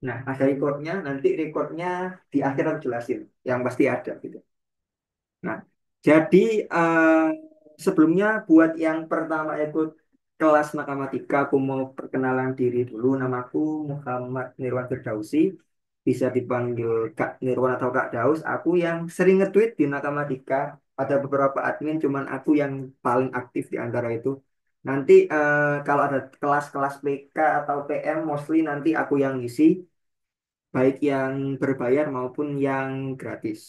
Nah, ada recordnya, nanti recordnya di akhir aku jelasin, yang pasti ada gitu. Nah, jadi eh, sebelumnya buat yang pertama ikut kelas matematika, aku mau perkenalan diri dulu. Namaku Muhammad Nirwan Firdausi, bisa dipanggil Kak Nirwan atau Kak Daus. Aku yang sering nge-tweet di matematika. Ada beberapa admin, cuman aku yang paling aktif di antara itu. Nanti kalau ada kelas-kelas PK atau PM, mostly nanti aku yang ngisi, baik yang berbayar maupun yang gratis.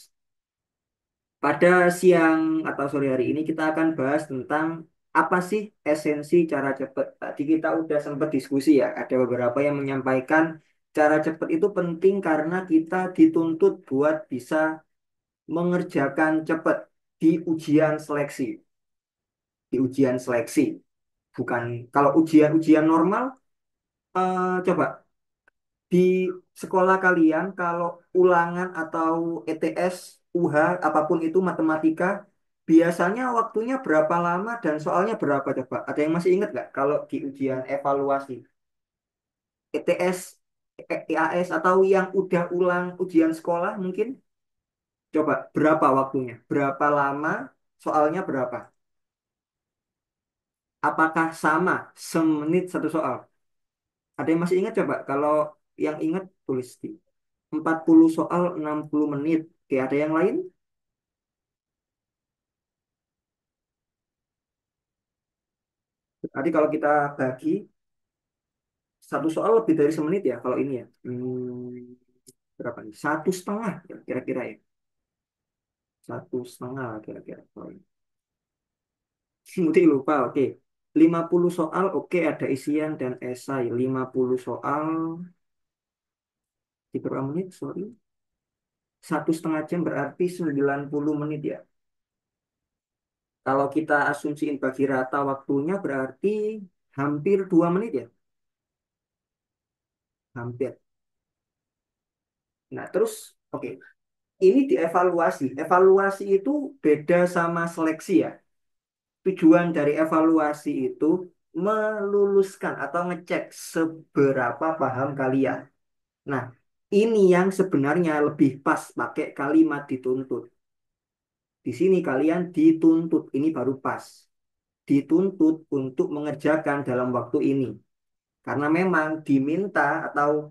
Pada siang atau sore hari ini kita akan bahas tentang apa sih esensi cara cepat. Tadi kita udah sempat diskusi ya, ada beberapa yang menyampaikan cara cepat itu penting karena kita dituntut buat bisa mengerjakan cepat di ujian seleksi. Di ujian seleksi, bukan kalau ujian-ujian normal, coba di sekolah kalian kalau ulangan atau ETS, UH, apapun itu matematika, biasanya waktunya berapa lama dan soalnya berapa coba? Ada yang masih ingat nggak kalau di ujian evaluasi ETS, EAS atau yang udah ulang ujian sekolah mungkin? Coba berapa waktunya? Berapa lama? Soalnya berapa? Apakah sama semenit satu soal? Ada yang masih ingat coba? Kalau yang ingat tulis di 40 soal 60 menit. Oke, ada yang lain? Berarti kalau kita bagi satu soal lebih dari semenit ya kalau ini ya. Berapa nih? Satu setengah ya, kira-kira ya. Satu setengah kira-kira. Kalau ini. Mungkin lupa, oke. 50 soal, oke ada isian dan esai. 50 soal, di berapa menit? Sorry. Satu setengah jam berarti 90 menit ya. Kalau kita asumsiin bagi rata waktunya berarti hampir 2 menit ya. Hampir. Nah, terus, oke. Ini dievaluasi. Evaluasi itu beda sama seleksi ya. Tujuan dari evaluasi itu meluluskan atau ngecek seberapa paham kalian. Nah, ini yang sebenarnya lebih pas pakai kalimat dituntut. Di sini kalian dituntut, ini baru pas. Dituntut untuk mengerjakan dalam waktu ini. Karena memang diminta atau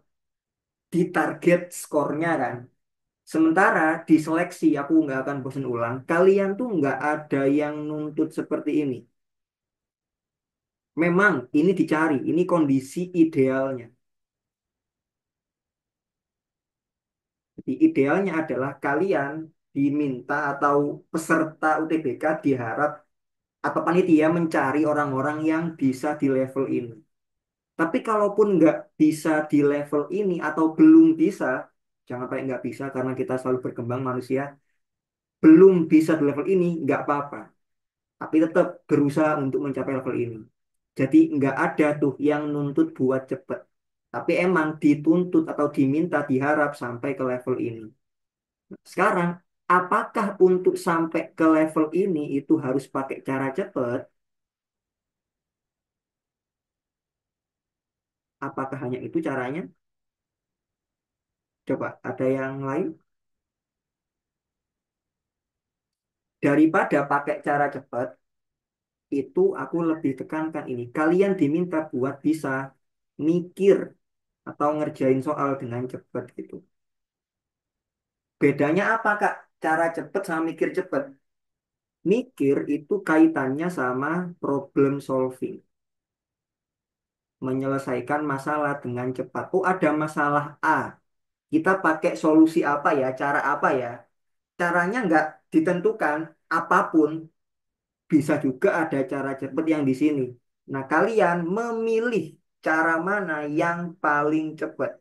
ditarget skornya kan. Sementara di seleksi, aku nggak akan bosan ulang, kalian tuh nggak ada yang nuntut seperti ini. Memang ini dicari, ini kondisi idealnya. Jadi idealnya adalah kalian diminta atau peserta UTBK diharap atau panitia mencari orang-orang yang bisa di level ini. Tapi kalaupun nggak bisa di level ini atau belum bisa, jangan sampai nggak bisa karena kita selalu berkembang manusia, belum bisa di level ini, nggak apa-apa. Tapi tetap berusaha untuk mencapai level ini. Jadi nggak ada tuh yang nuntut buat cepet. Tapi emang dituntut atau diminta diharap sampai ke level ini. Sekarang, apakah untuk sampai ke level ini itu harus pakai cara cepet? Apakah hanya itu caranya? Coba, ada yang lain? Daripada pakai cara cepet, itu aku lebih tekankan ini. Kalian diminta buat bisa mikir atau ngerjain soal dengan cepet gitu. Bedanya apa, Kak? Cara cepet sama mikir cepet. Mikir itu kaitannya sama problem solving. Menyelesaikan masalah dengan cepat. Oh, ada masalah A. Kita pakai solusi apa ya? Cara apa ya? Caranya nggak ditentukan. Apapun bisa juga ada cara cepat yang di sini. Nah, kalian memilih cara mana yang paling cepat.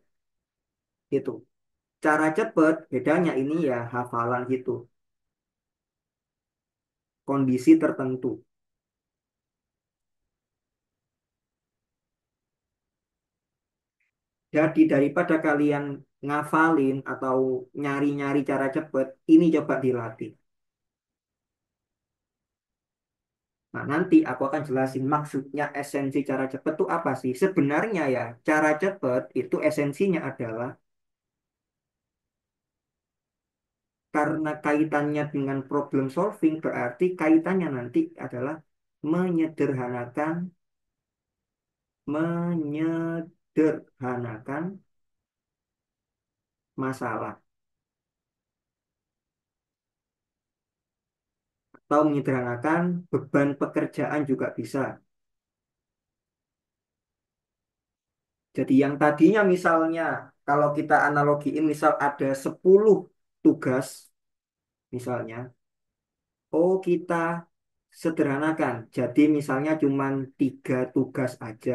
Itu. Cara cepat, bedanya ini ya hafalan gitu. Kondisi tertentu. Jadi daripada kalian ngafalin atau nyari-nyari cara cepet, ini coba dilatih. Nah, nanti aku akan jelasin maksudnya esensi cara cepat itu apa sih. Sebenarnya ya, cara cepat itu esensinya adalah karena kaitannya dengan problem solving, berarti kaitannya nanti adalah menyederhanakan, menyederhanakan masalah atau menyederhanakan beban pekerjaan juga bisa. Jadi yang tadinya misalnya kalau kita analogiin misal ada 10 tugas misalnya, oh kita sederhanakan. Jadi misalnya cuman 3 tugas aja.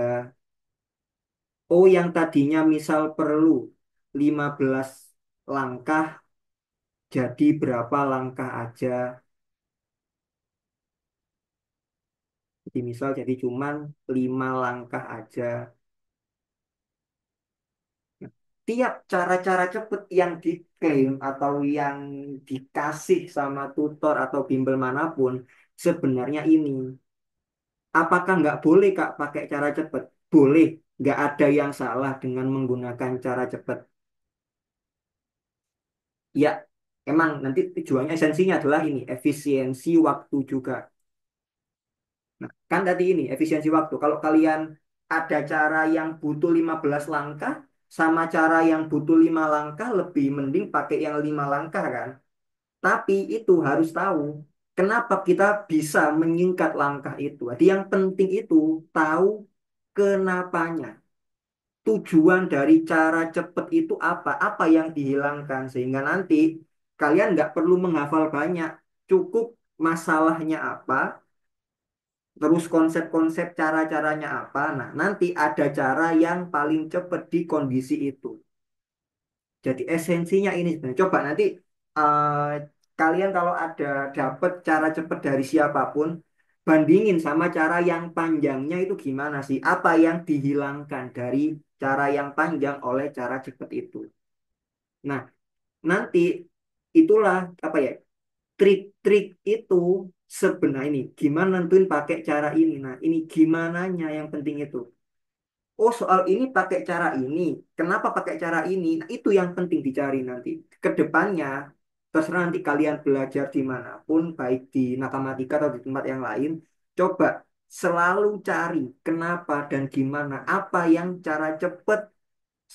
Oh yang tadinya misal perlu 15 langkah jadi berapa langkah aja. Jadi misal jadi cuman 5 langkah aja. Tiap cara-cara cepet yang diklaim atau yang dikasih sama tutor atau bimbel manapun sebenarnya ini. Apakah nggak boleh Kak pakai cara cepet? Boleh, nggak ada yang salah dengan menggunakan cara cepet. Ya, emang nanti tujuannya esensinya adalah ini, efisiensi waktu juga. Nah, kan tadi ini efisiensi waktu. Kalau kalian ada cara yang butuh 15 langkah sama cara yang butuh 5 langkah lebih mending pakai yang 5 langkah kan. Tapi itu harus tahu kenapa kita bisa menyingkat langkah itu. Jadi yang penting itu tahu kenapanya. Tujuan dari cara cepet itu apa? Apa yang dihilangkan sehingga nanti kalian nggak perlu menghafal banyak. Cukup masalahnya apa, terus konsep-konsep cara-caranya apa. Nah, nanti ada cara yang paling cepat di kondisi itu. Jadi esensinya ini sebenarnya. Coba nanti eh, kalian kalau ada dapat cara cepat dari siapapun, bandingin sama cara yang panjangnya itu gimana sih? Apa yang dihilangkan dari cara yang panjang oleh cara cepat itu? Nah, nanti itulah apa ya? Trik-trik itu sebenarnya ini gimana nentuin pakai cara ini. Nah, ini gimananya yang penting itu. Oh, soal ini pakai cara ini. Kenapa pakai cara ini? Nah, itu yang penting dicari nanti. Kedepannya, terserah nanti kalian belajar dimanapun, baik di Nakamatika atau di tempat yang lain, coba selalu cari kenapa dan gimana. Apa yang cara cepet,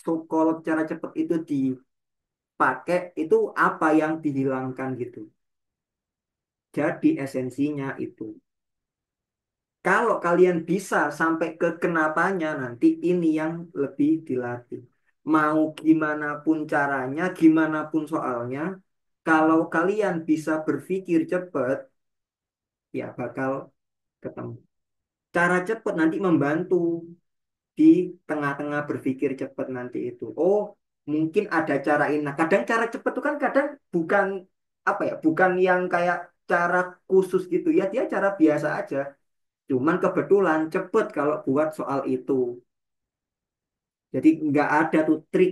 so kalau cara cepet itu dipakai, itu apa yang dihilangkan gitu. Jadi esensinya itu. Kalau kalian bisa sampai ke kenapanya, nanti ini yang lebih dilatih. Mau gimana pun caranya, gimana pun soalnya, kalau kalian bisa berpikir cepat, ya bakal ketemu. Cara cepat nanti membantu di tengah-tengah berpikir cepat nanti itu. Oh, mungkin ada cara ini. Nah, kadang cara cepat itu kan kadang bukan apa ya, bukan yang kayak cara khusus gitu ya, dia cara biasa aja. Cuman kebetulan cepet kalau buat soal itu. Jadi nggak ada tuh trik.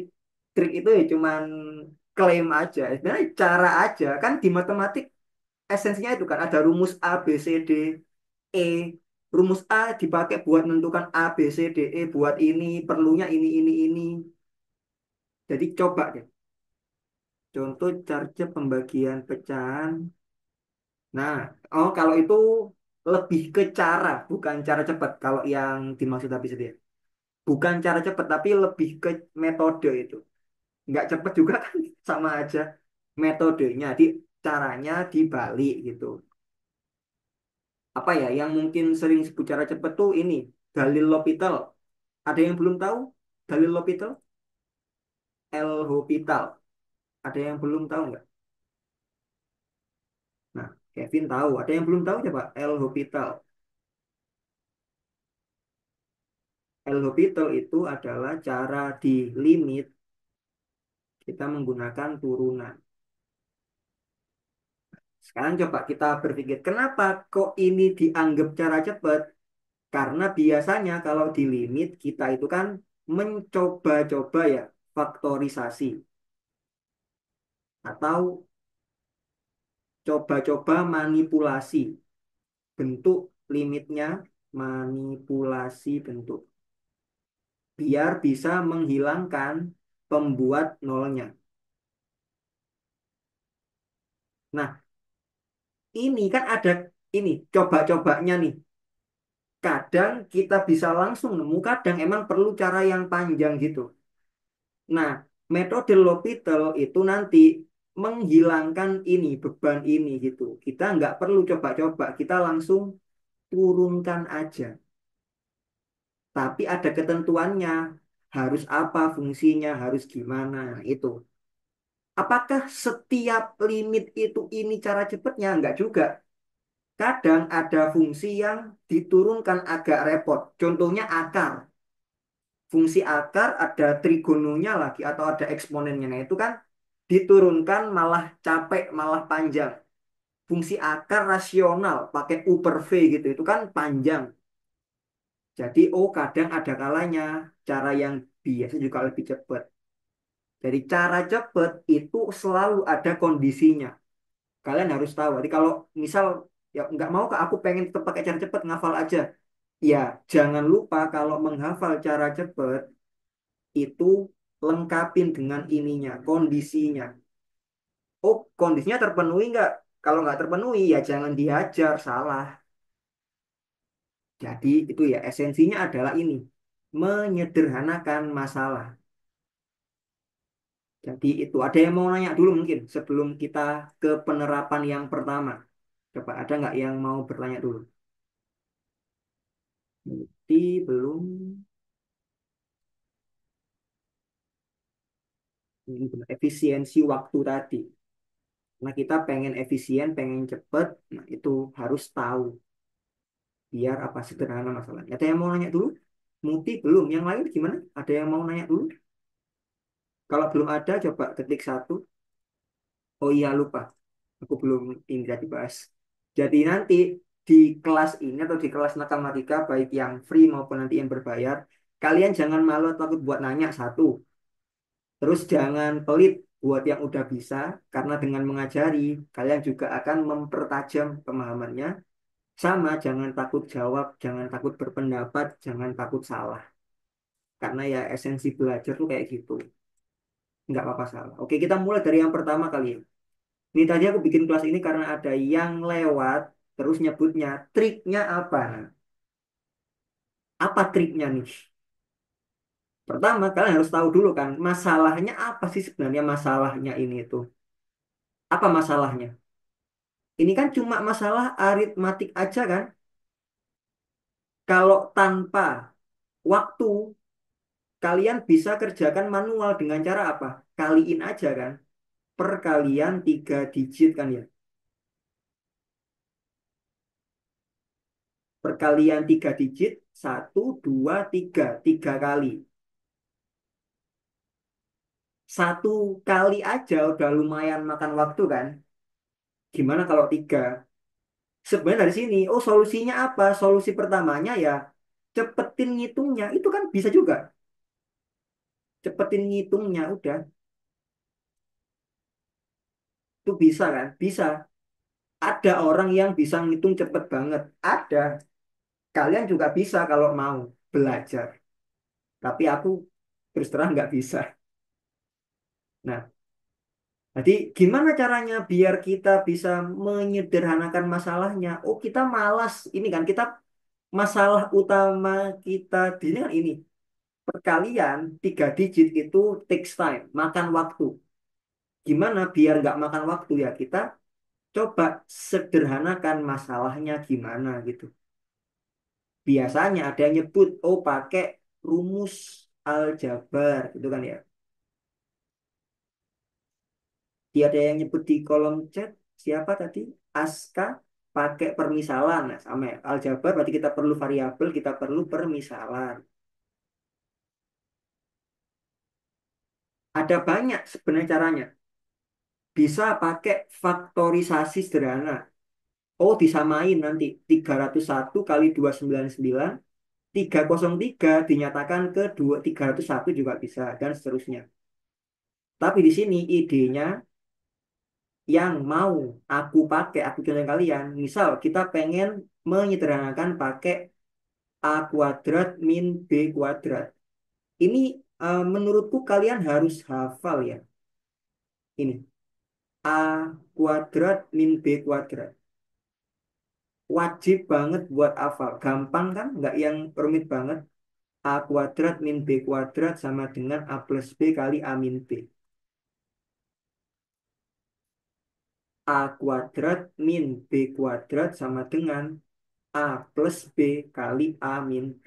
Trik itu ya cuman klaim aja. Sebenarnya cara aja. Kan di matematik esensinya itu kan ada rumus A, B, C, D, E. Rumus A dipakai buat menentukan A, B, C, D, E. Buat ini, perlunya ini. Jadi coba deh. Contoh cara pembagian pecahan. Nah, oh kalau itu lebih ke cara, bukan cara cepat. Kalau yang dimaksud habis itu ya. Bukan cara cepat tapi lebih ke metode itu nggak cepat juga kan sama aja metodenya di caranya dibalik gitu apa ya yang mungkin sering sebut cara cepat tuh ini dalil L'Hopital ada yang belum tahu dalil L'Hopital El Hospital ada yang belum tahu nggak nah Kevin tahu ada yang belum tahu coba El Hospital El Hospital itu adalah cara di limit kita menggunakan turunan. Sekarang coba kita berpikir, kenapa kok ini dianggap cara cepat? Karena biasanya kalau di limit kita itu kan mencoba-coba ya faktorisasi atau coba-coba manipulasi bentuk. limitnya manipulasi bentuk biar bisa menghilangkan pembuat nolnya. Nah, ini kan ada ini coba-cobanya nih. Kadang kita bisa langsung nemu, kadang emang perlu cara yang panjang gitu. Nah, metode L'Hopital itu nanti menghilangkan ini, beban ini gitu. Kita nggak perlu coba-coba, kita langsung turunkan aja. Tapi ada ketentuannya, harus apa fungsinya, harus gimana, nah, itu. Apakah setiap limit itu ini cara cepatnya? Enggak juga. Kadang ada fungsi yang diturunkan agak repot. Contohnya akar. Fungsi akar ada trigononya lagi atau ada eksponennya. Nah, itu kan diturunkan malah capek, malah panjang. Fungsi akar rasional pakai U per V gitu. Itu kan panjang. Jadi, oh kadang ada kalanya cara yang biasa juga lebih cepat. Jadi cara cepat itu selalu ada kondisinya. Kalian harus tahu. Jadi kalau misal ya nggak mau Kak, aku pengen tetap pakai cara cepat ngafal aja. Ya jangan lupa kalau menghafal cara cepat itu lengkapin dengan ininya, kondisinya. Oh kondisinya terpenuhi nggak? Kalau nggak terpenuhi ya jangan diajar, salah. Jadi itu ya esensinya adalah ini, menyederhanakan masalah. Jadi itu ada yang mau nanya dulu mungkin sebelum kita ke penerapan yang pertama. Coba ada nggak yang mau bertanya dulu? Bukti belum. Ini benar. Efisiensi waktu tadi. Nah kita pengen efisien, pengen cepet. Nah itu harus tahu. Biar apa sederhana masalahnya. Ada yang mau nanya dulu? Muti belum. Yang lain gimana? Ada yang mau nanya dulu? Kalau belum ada coba ketik satu. Oh iya lupa. Aku belum ini tadi bahas. Jadi nanti di kelas ini atau di kelas matematika baik yang free maupun nanti yang berbayar, kalian jangan malu atau takut buat nanya satu. Terus jangan pelit buat yang udah bisa, karena dengan mengajari, kalian juga akan mempertajam pemahamannya. Sama, jangan takut jawab, jangan takut berpendapat, jangan takut salah. Karena ya esensi belajar tuh kayak gitu. Nggak apa-apa salah. Oke, kita mulai dari yang pertama kali ya. Ini tadi aku bikin kelas ini karena ada yang lewat, terus nyebutnya triknya apa. Nah, apa triknya nih? Pertama, kalian harus tahu dulu kan, masalahnya apa sih sebenarnya masalahnya ini itu. Apa masalahnya? Ini kan cuma masalah aritmatik aja kan. Kalau tanpa waktu, kalian bisa kerjakan manual dengan cara apa? Kaliin aja kan. Perkalian 3 digit kan ya. Perkalian 3 digit, 1, 2, 3. 3 kali. 1 kali aja udah lumayan makan waktu kan. Gimana kalau 3? Sebenarnya dari sini, oh solusinya apa? Solusi pertamanya ya cepetin ngitungnya. Itu kan bisa juga. Cepetin ngitungnya udah. Itu bisa kan? Bisa. Ada orang yang bisa ngitung cepet banget. Ada. Kalian juga bisa kalau mau belajar. Tapi aku terus terang nggak bisa. Nah, jadi gimana caranya biar kita bisa menyederhanakan masalahnya? Oh, kita malas. Ini kan kita masalah utama kita di sini kan ini. Perkalian 3 digit itu takes time, makan waktu. Gimana biar nggak makan waktu ya? Kita coba sederhanakan masalahnya gimana gitu. Biasanya ada yang nyebut, oh pakai rumus aljabar gitu kan ya. Dia ada yang nyebut di kolom chat, siapa tadi? Aska pakai permisalan. Nah, sama ya. Aljabar berarti kita perlu variabel, kita perlu permisalan. Ada banyak sebenarnya caranya. Bisa pakai faktorisasi sederhana. Oh, disamain nanti 301 kali 299, 303 dinyatakan ke 301 juga bisa, dan seterusnya. Tapi di sini idenya yang mau aku pakai, aku contohin kalian, misal kita pengen menyederhanakan pakai A kuadrat min B kuadrat. Ini menurutku kalian harus hafal ya. Ini A kuadrat min B kuadrat. Wajib banget buat hafal. Gampang kan? Nggak yang rumit banget. A kuadrat min B kuadrat sama dengan A plus B kali A min B. A kuadrat min B kuadrat sama dengan A plus B kali A min B.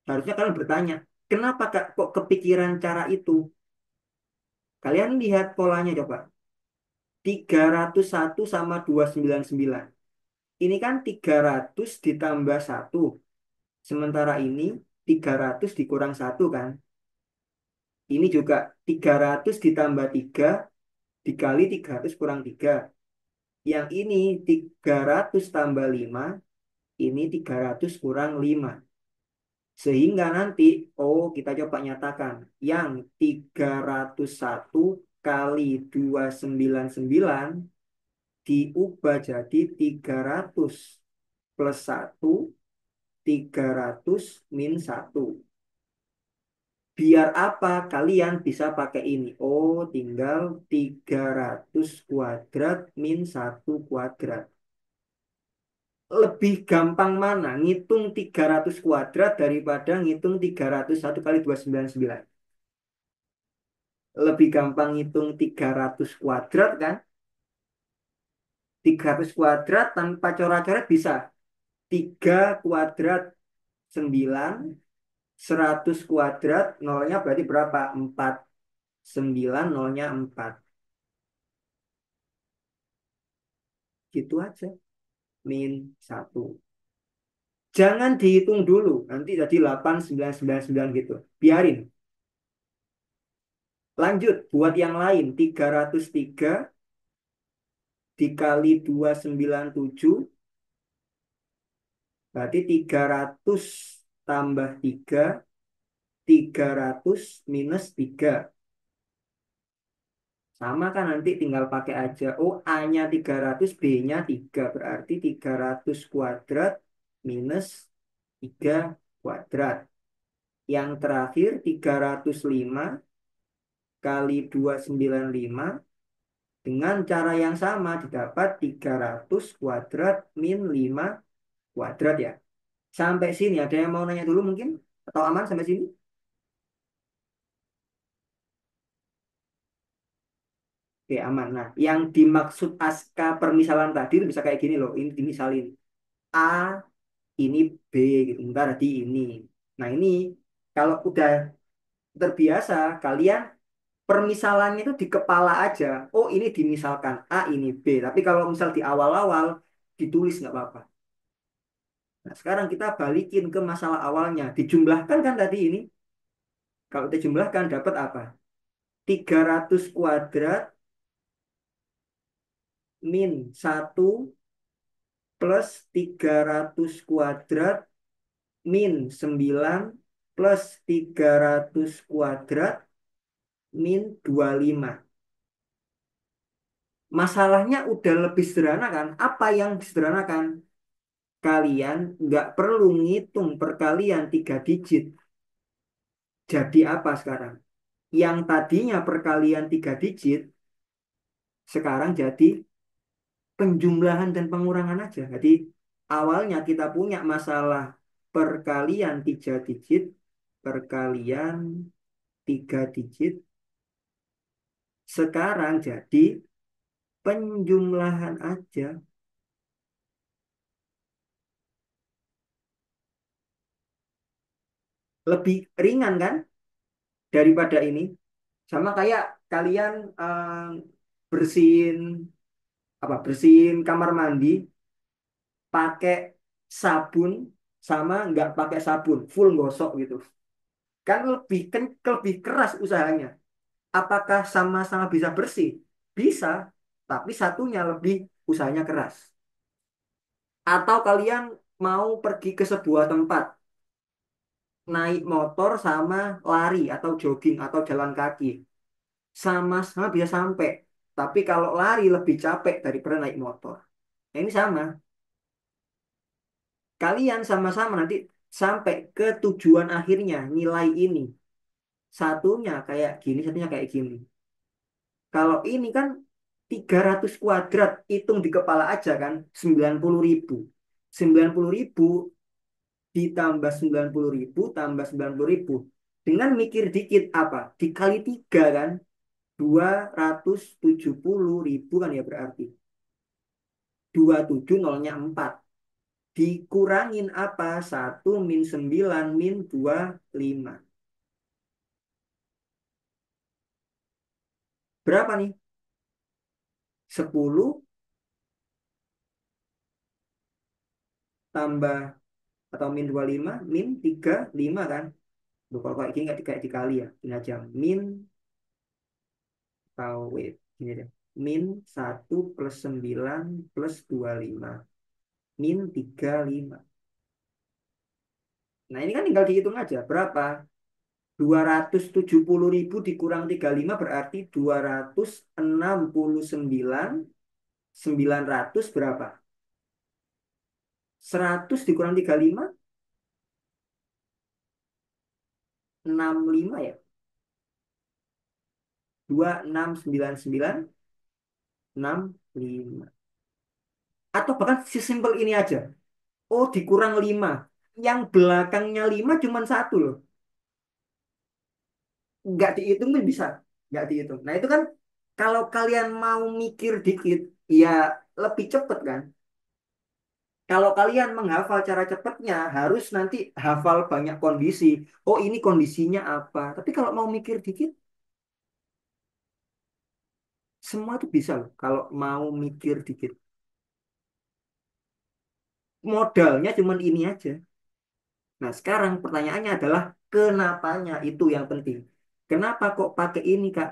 Harusnya kalian bertanya, kenapa Kak, kok kepikiran cara itu? Kalian lihat polanya coba. 301 sama 299. Ini kan 300 ditambah satu. Sementara ini 300 dikurang satu kan. Ini juga 300 ditambah 3 dikali 300 kurang 3. Yang ini 300 tambah 5, ini 300 kurang 5. Sehingga nanti, oh kita coba nyatakan. Yang 301 kali 299 diubah jadi 300 plus satu, 300 min satu. Biar apa? Kalian bisa pakai ini. Oh, tinggal 300 kuadrat min satu kuadrat. Lebih gampang mana? Ngitung 300 kuadrat daripada ngitung 301 kali 299. Lebih gampang ngitung 300 kuadrat kan? 300 kuadrat tanpa coret-coret bisa. 3 kuadrat 9, 100 kuadrat, nolnya berarti berapa? 4. 9, nolnya 4. Gitu aja. Min satu. Jangan dihitung dulu. Nanti jadi 8,999 gitu. Biarin. Lanjut. Buat yang lain. 303 dikali 297. Berarti 300 tambah 3. 300 minus 3. Sama kan nanti tinggal pakai aja. Oh, A-nya 300, B-nya 3. Berarti 300 kuadrat minus 3 kuadrat. Yang terakhir 305 kali 295 dengan cara yang sama didapat 300 kuadrat min 5 kuadrat ya. Sampai sini ada yang mau nanya dulu mungkin? Atau aman sampai sini? Oke, aman. Nah, yang dimaksud aska permisalan tadi itu bisa kayak gini loh. Ini dimisalin. A, ini B gitu. Ntar di ini. Nah, ini kalau udah terbiasa, kalian permisalannya itu di kepala aja. Oh, ini dimisalkan A, ini B. Tapi kalau misal di awal-awal, ditulis nggak apa-apa. Nah, sekarang kita balikin ke masalah awalnya. Dijumlahkan kan tadi ini. Kalau dijumlahkan dapat apa? 300 kuadrat min satu plus 300 kuadrat min 9 plus 300 kuadrat min 25. Masalahnya udah lebih sederhana kan? Apa yang disederhanakan? Kalian nggak perlu ngitung perkalian 3 digit. Jadi apa sekarang? Yang tadinya perkalian 3 digit, sekarang jadi penjumlahan dan pengurangan aja. Jadi awalnya kita punya masalah perkalian 3 digit, perkalian 3 digit. Sekarang jadi penjumlahan aja. Lebih ringan kan daripada ini. Sama kayak kalian bersihin bersihin kamar mandi pakai sabun sama nggak pakai sabun full gosok gitu kan lebih keras usahanya. Apakah sama-sama bisa bersih? Bisa, tapi satunya lebih usahanya keras. Atau kalian mau pergi ke sebuah tempat naik motor sama lari atau jogging atau jalan kaki sama-sama bisa sampai. Tapi kalau lari lebih capek daripada naik motor. Nah, ini sama. Kalian sama-sama nanti sampai ke tujuan akhirnya nilai ini. Satunya kayak gini, satunya kayak gini. Kalau ini kan 300 kuadrat, hitung di kepala aja kan, 90.000. 90.000 ditambah 90.000 tambah 90.000. Dengan mikir dikit apa? Dikali 3 kan, 270.000 kan ya berarti. 27 nolnya 4. Dikurangin apa? 1 min 9 min 25. Berapa nih? 10 tambah atau min 25 min 35 kan? Loh, kalau kayak gini nggak kayak dikali ya. Ini aja. Min atau wait. Gini deh. Min 1 plus 9 plus 25. Min 35. Nah ini kan tinggal dihitung aja. Berapa? 270.000 dikurang 35 berarti 269.900 berapa? 100 dikurang 35, 65 ya? 269.965. Atau bahkan sesimpel ini aja. Oh, dikurang 5. Yang belakangnya 5 cuma satu loh. Nggak dihitung tuh bisa. Nggak dihitung. Nah, itu kan kalau kalian mau mikir dikit, ya lebih cepet kan. Kalau kalian menghafal cara cepatnya, harus nanti hafal banyak kondisi. Oh, ini kondisinya apa. Tapi kalau mau mikir dikit, semua tuh bisa loh. Kalau mau mikir dikit. Modalnya cuma ini aja. Nah, sekarang pertanyaannya adalah kenapanya itu yang penting. Kenapa kok pakai ini, Kak?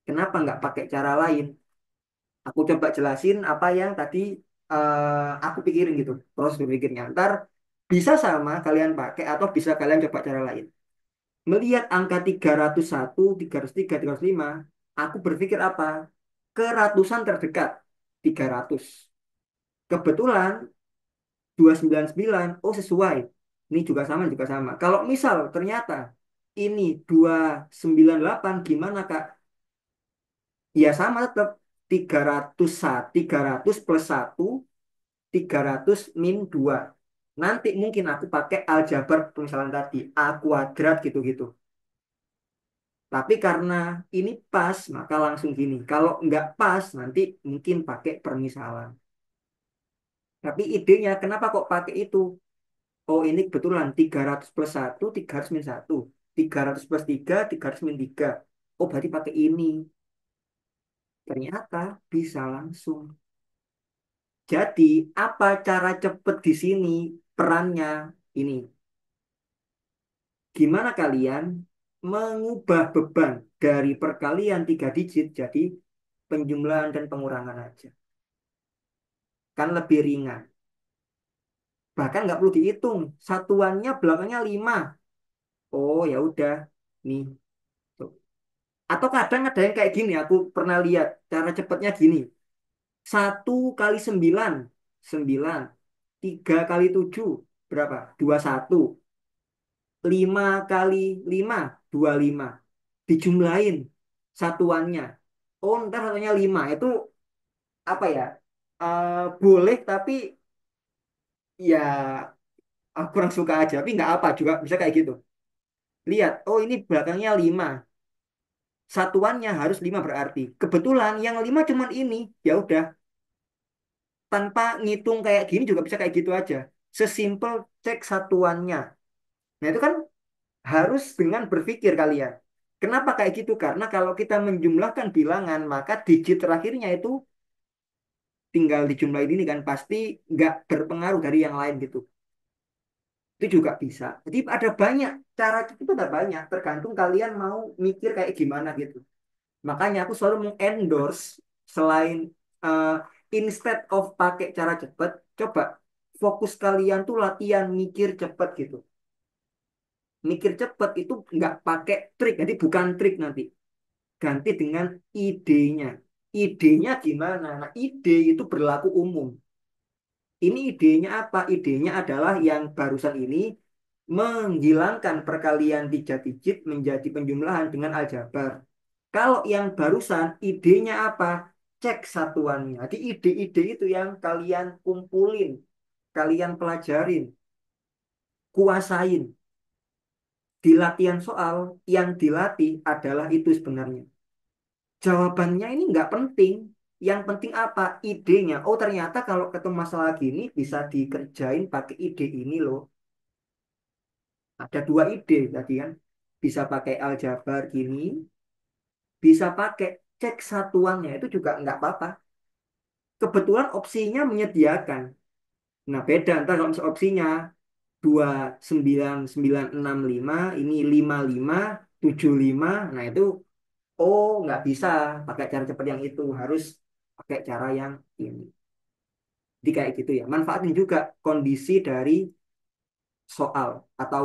Kenapa nggak pakai cara lain? Aku coba jelasin apa yang tadi aku pikirin gitu, proses berpikirnya. Ntar bisa sama kalian pakai atau bisa kalian coba cara lain. Melihat angka 301, 303, 305, aku berpikir apa? Keratusan terdekat, 300. Kebetulan 299, oh sesuai. Ini juga sama, juga sama. Kalau misal ternyata ini 298, gimana Kak? Ya sama tetap 300, 300 plus 1, 300 min 2. Nanti mungkin aku pakai aljabar pemisalan tadi, A kuadrat gitu-gitu. Tapi karena ini pas, maka langsung gini. Kalau nggak pas, nanti mungkin pakai permisalan. Tapi idenya kenapa kok pakai itu? Oh ini kebetulan 300 plus 1, 300 min 1. 300 plus 3, 300 min 3. Oh berarti pakai ini. Ternyata bisa langsung. Jadi apa cara cepet di sini? Perannya ini. Gimana kalian mengubah beban dari perkalian 3 digit jadi penjumlahan dan pengurangan aja. Kan lebih ringan. Bahkan nggak perlu dihitung. Satuannya belakangnya 5. Oh ya udah. Nih. Tuh. Atau kadang ada yang kayak gini. Aku pernah lihat. Cara cepatnya gini. 1 kali 9. 9. 3 kali 7. Berapa? 21. 5 kali 5. 25. Dijumlahin satuannya. Oh ntar satunya 5. Itu apa ya? Boleh tapi ya aku kurang suka aja. Tapi nggak apa juga bisa kayak gitu. Lihat, oh ini belakangnya 5. Satuannya harus 5 berarti. Kebetulan yang 5 cuman ini. Ya udah, tanpa ngitung kayak gini juga bisa kayak gitu aja. Sesimpel cek satuannya. Nah, itu kan harus dengan berpikir kalian. Kenapa kayak gitu? Karena kalau kita menjumlahkan bilangan, maka digit terakhirnya itu tinggal dijumlahin ini kan pasti nggak berpengaruh dari yang lain gitu. Itu juga bisa. Jadi ada banyak cara itu ada banyak. Tergantung kalian mau mikir kayak gimana gitu. Makanya aku selalu mengendorse selain uh, instead of pakai cara cepat, coba fokus kalian tuh latihan mikir cepat gitu. Mikir cepat itu nggak pakai trik, jadi bukan trik nanti. Ganti dengan idenya. Idenya gimana? Nah, ide itu berlaku umum. Ini idenya apa? Idenya adalah yang barusan ini menghilangkan perkalian 3 digit menjadi penjumlahan dengan aljabar. Kalau yang barusan idenya apa? Cek satuannya. Jadi ide-ide itu yang kalian kumpulin, kalian pelajarin, kuasain. Di latihan soal yang dilatih adalah itu sebenarnya. Jawabannya ini nggak penting. Yang penting apa? Idenya. Oh ternyata kalau ketemu masalah gini bisa dikerjain pakai ide ini loh. Ada 2 ide tadi kan. Bisa pakai aljabar gini, bisa pakai cek satuannya itu juga nggak apa-apa. Kebetulan opsinya menyediakan. Nah beda ntar kalau misalnya opsinya 29965 ini 5575. Nah itu oh nggak bisa pakai cara cepat yang itu harus pakai cara yang ini. Jadi kayak gitu ya. Manfaatin juga kondisi dari soal atau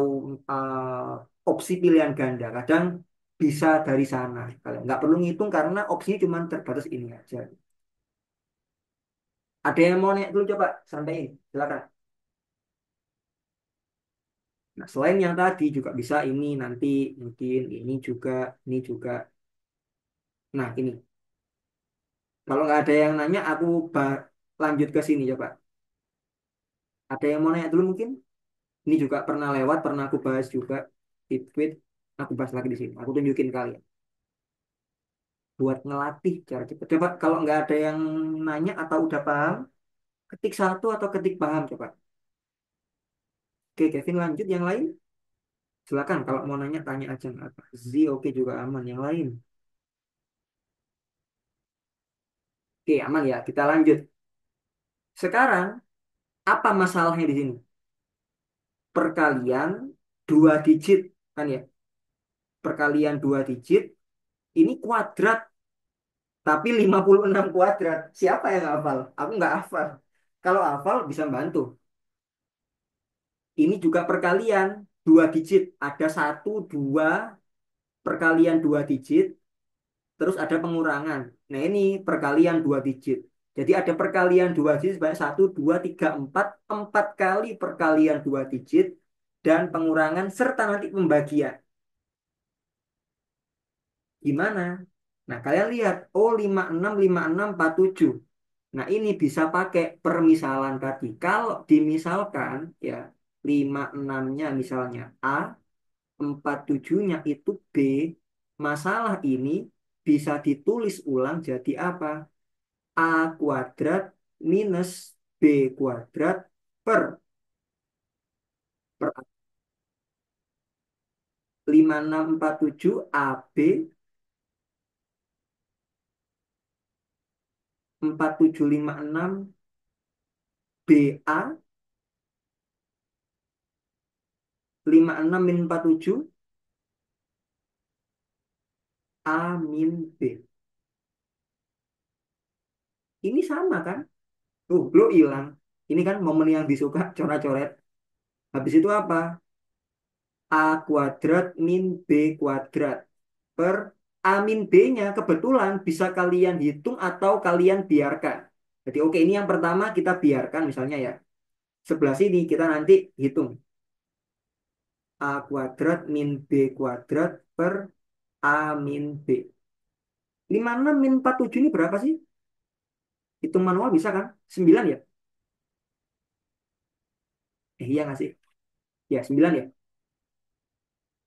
opsi pilihan ganda. Kadang bisa dari sana. Kalian nggak perlu ngitung karena opsinya cuma terbatas ini aja. Ada yang mau nanya dulu coba sampaikan. Silakan. Nah, selain yang tadi juga bisa ini nanti mungkin ini juga. Nah, ini kalau nggak ada yang nanya, aku lanjut ke sini coba. Ada yang mau nanya dulu mungkin? Ini juga pernah lewat, pernah aku bahas juga di tweet. Aku bahas lagi di sini. Aku tunjukin kalian buat ngelatih cara cepat. Coba kalau nggak ada yang nanya atau udah paham, ketik satu atau ketik paham coba. Oke, Kevin lanjut. Yang lain, silakan. Kalau mau nanya, tanya aja nggak apa. Oke juga aman. Yang lain, oke aman ya. Kita lanjut. Sekarang apa masalahnya di sini? Perkalian 2 digit kan ya? Perkalian 2 digit ini kuadrat tapi 56 kuadrat. Siapa yang hafal? Aku nggak hafal. Kalau hafal bisa bantu. Ini juga perkalian 2 digit. Ada satu, dua, perkalian 2 digit. Terus ada pengurangan. Nah ini perkalian 2 digit. Jadi ada perkalian 2 digit sebanyak satu, dua, tiga, empat. 4 kali perkalian 2 digit. Dan pengurangan serta nanti pembagian. Gimana? Nah kalian lihat. Oh 56, 56, 47. Nah, ini bisa pakai permisalan tadi. Kalau dimisalkan, ya, 56-nya misalnya A, 47-nya itu B, masalah ini bisa ditulis ulang jadi apa? A kuadrat minus B kuadrat per, per 5647 AB 4756 BA 56 min 47 A min B. Ini sama kan? Lo hilang. Ini kan momen yang disuka coret-coret. Habis itu apa? A kuadrat min B kuadrat per A min B-nya kebetulan bisa kalian hitung atau kalian biarkan. Jadi oke ini yang pertama kita biarkan misalnya ya. Sebelah sini kita nanti hitung. A kuadrat min B kuadrat per A min B. 56 min 47 ini berapa sih? Hitung manual bisa kan? 9 ya? Iya nggak sih? Ya 9 ya.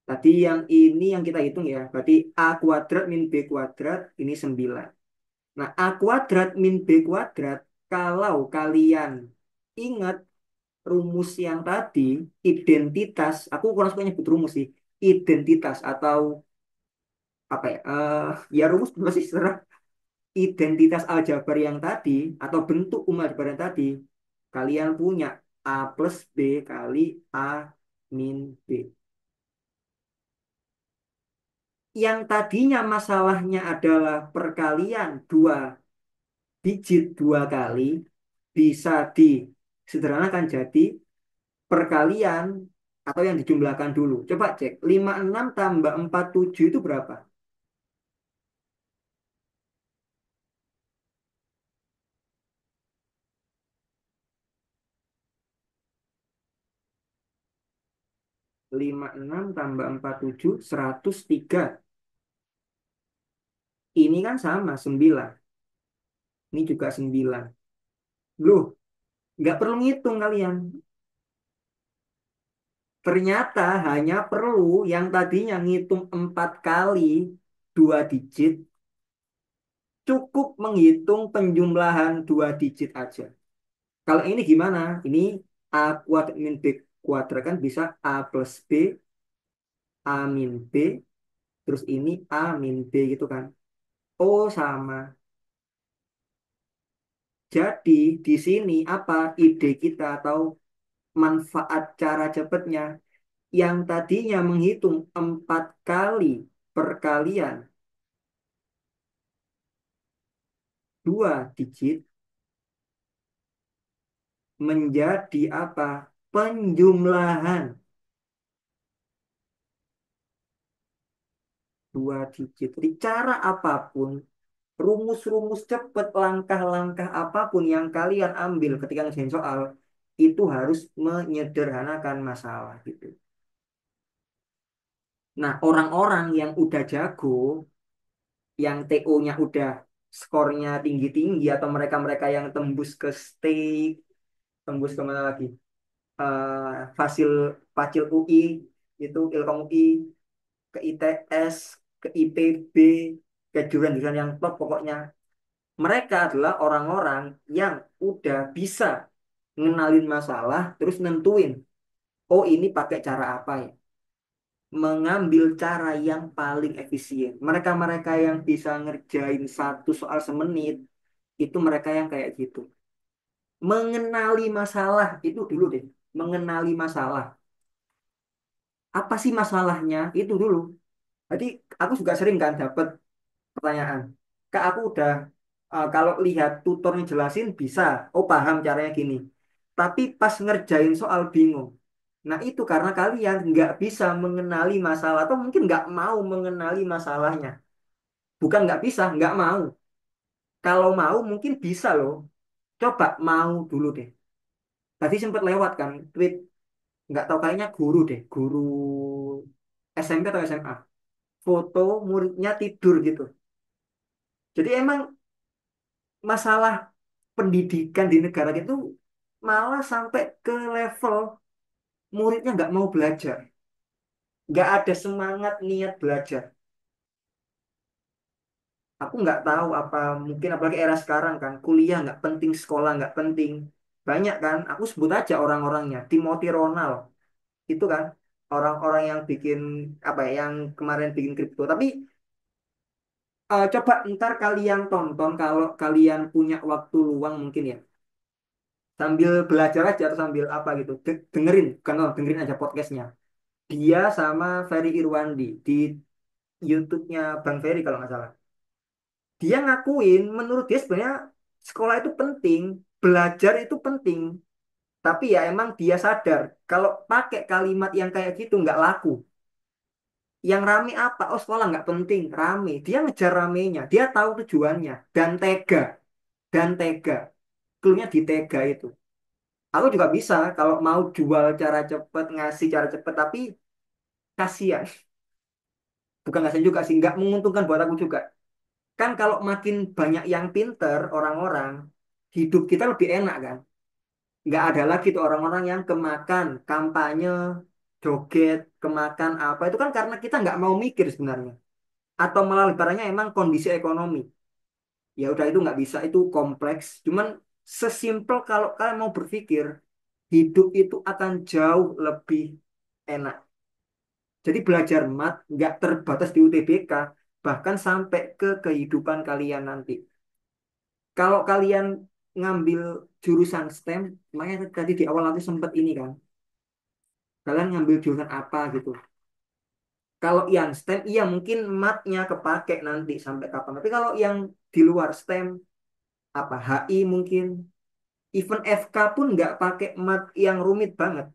Tadi yang ini yang kita hitung ya. Berarti A kuadrat min B kuadrat ini 9. Nah, A kuadrat min B kuadrat, kalau kalian ingat rumus yang tadi, identitas, aku kurang suka nyebut rumus sih, identitas atau apa ya, ya rumus berapa sih, serah. Identitas aljabar yang tadi, atau bentuk umum aljabar yang tadi, kalian punya A plus B kali A min B. Yang tadinya masalahnya adalah perkalian 2 digit 2 kali, bisa disederhanakan jadi perkalian atau yang dijumlahkan dulu. Coba cek, 56 tambah 47 itu berapa? 56 tambah 47, 103. Ini kan sama, 9. Ini juga 9. Loh, nggak perlu ngitung kalian. Ternyata hanya perlu yang tadinya ngitung 4 kali 2 digit, cukup menghitung penjumlahan 2 digit aja. Kalau ini gimana? Ini A kuadrat min B kuadrat kan bisa A plus B, A min B, terus ini A min B gitu kan. Oh sama. Jadi di sini apa ide kita atau manfaat cara cepatnya? Yang tadinya menghitung 4 kali perkalian 2 digit menjadi apa? Penjumlahan 2 digit. Jadi cara apapun, rumus-rumus cepat, langkah-langkah apapun yang kalian ambil ketika ngerjain soal, itu harus menyederhanakan masalah gitu. Nah, orang-orang yang udah jago, yang TO-nya udah skornya tinggi-tinggi, atau mereka-mereka yang tembus ke state, tembus ke mana lagi? Fasil Pacil UI, itu Ilkom UI, ke ITS, ke IPB, ke jurusan-jurusan yang top pokoknya. Mereka adalah orang-orang yang udah bisa ngenalin masalah, terus nentuin, oh ini pakai cara apa ya? Mengambil cara yang paling efisien. Mereka-mereka yang bisa ngerjain 1 soal 1 menit, itu mereka yang kayak gitu. Mengenali masalah, itu dulu deh. Mengenali masalah. Apa sih masalahnya? Itu dulu. Jadi aku juga sering kan dapat pertanyaan. Kak, aku udah kalau lihat tutornya jelasin bisa, oh paham caranya gini. Tapi pas ngerjain soal bingung. Nah itu karena kalian nggak bisa mengenali masalah atau mungkin nggak mau mengenali masalahnya. Bukan nggak bisa, nggak mau. Kalau mau mungkin bisa loh. Coba mau dulu deh. Tadi sempat lewat kan tweet, nggak tahu kayaknya guru deh, guru SMP atau SMA. Foto muridnya tidur gitu. Jadi emang masalah pendidikan di negara itu malah sampai ke level muridnya nggak mau belajar, nggak ada semangat niat belajar. Aku nggak tahu apa mungkin apalagi era sekarang kan kuliah nggak penting, sekolah nggak penting, banyak kan. Aku sebut aja orang-orangnya, Timothy Ronald itu kan orang-orang yang bikin apa ya, yang kemarin bikin kripto. Tapi coba ntar kalian tonton kalau kalian punya waktu luang mungkin ya, sambil belajar aja atau sambil apa gitu. Dengerin, bukan nonton, dengerin aja podcastnya. Dia sama Ferry Irwandi di YouTube-nya Bang Ferry kalau nggak salah. Dia ngakuin menurut dia sebenarnya sekolah itu penting, belajar itu penting. Tapi ya emang dia sadar kalau pakai kalimat yang kayak gitu nggak laku. Yang rame apa? Oh sekolah nggak penting, rame. Dia ngejar ramenya, dia tahu tujuannya dan tega, dan tega. Cluenya di tega itu. Aku juga bisa kalau mau jual cara cepet, ngasih cara cepet, tapi kasihan. Bukan kasihan juga sih, nggak menguntungkan buat aku juga. Kan kalau makin banyak yang pinter orang-orang, hidup kita lebih enak kan. Nggak ada lagi tuh orang-orang yang kemakan kampanye, joget, kemakan apa. Itu kan karena kita nggak mau mikir sebenarnya. Atau malah lebarannya emang kondisi ekonomi. Ya udah itu nggak bisa, itu kompleks. Cuman sesimpel kalau kalian mau berpikir, hidup itu akan jauh lebih enak. Jadi belajar mat nggak terbatas di UTBK, bahkan sampai ke kehidupan kalian nanti. Kalau kalian ngambil jurusan STEM, makanya tadi di awal aku sempat ini kan, kalian ngambil jurusan apa gitu. Kalau yang STEM, iya mungkin matnya kepake nanti sampai kapan. Tapi kalau yang di luar STEM, apa HI mungkin, even FK pun nggak pakai mat yang rumit banget.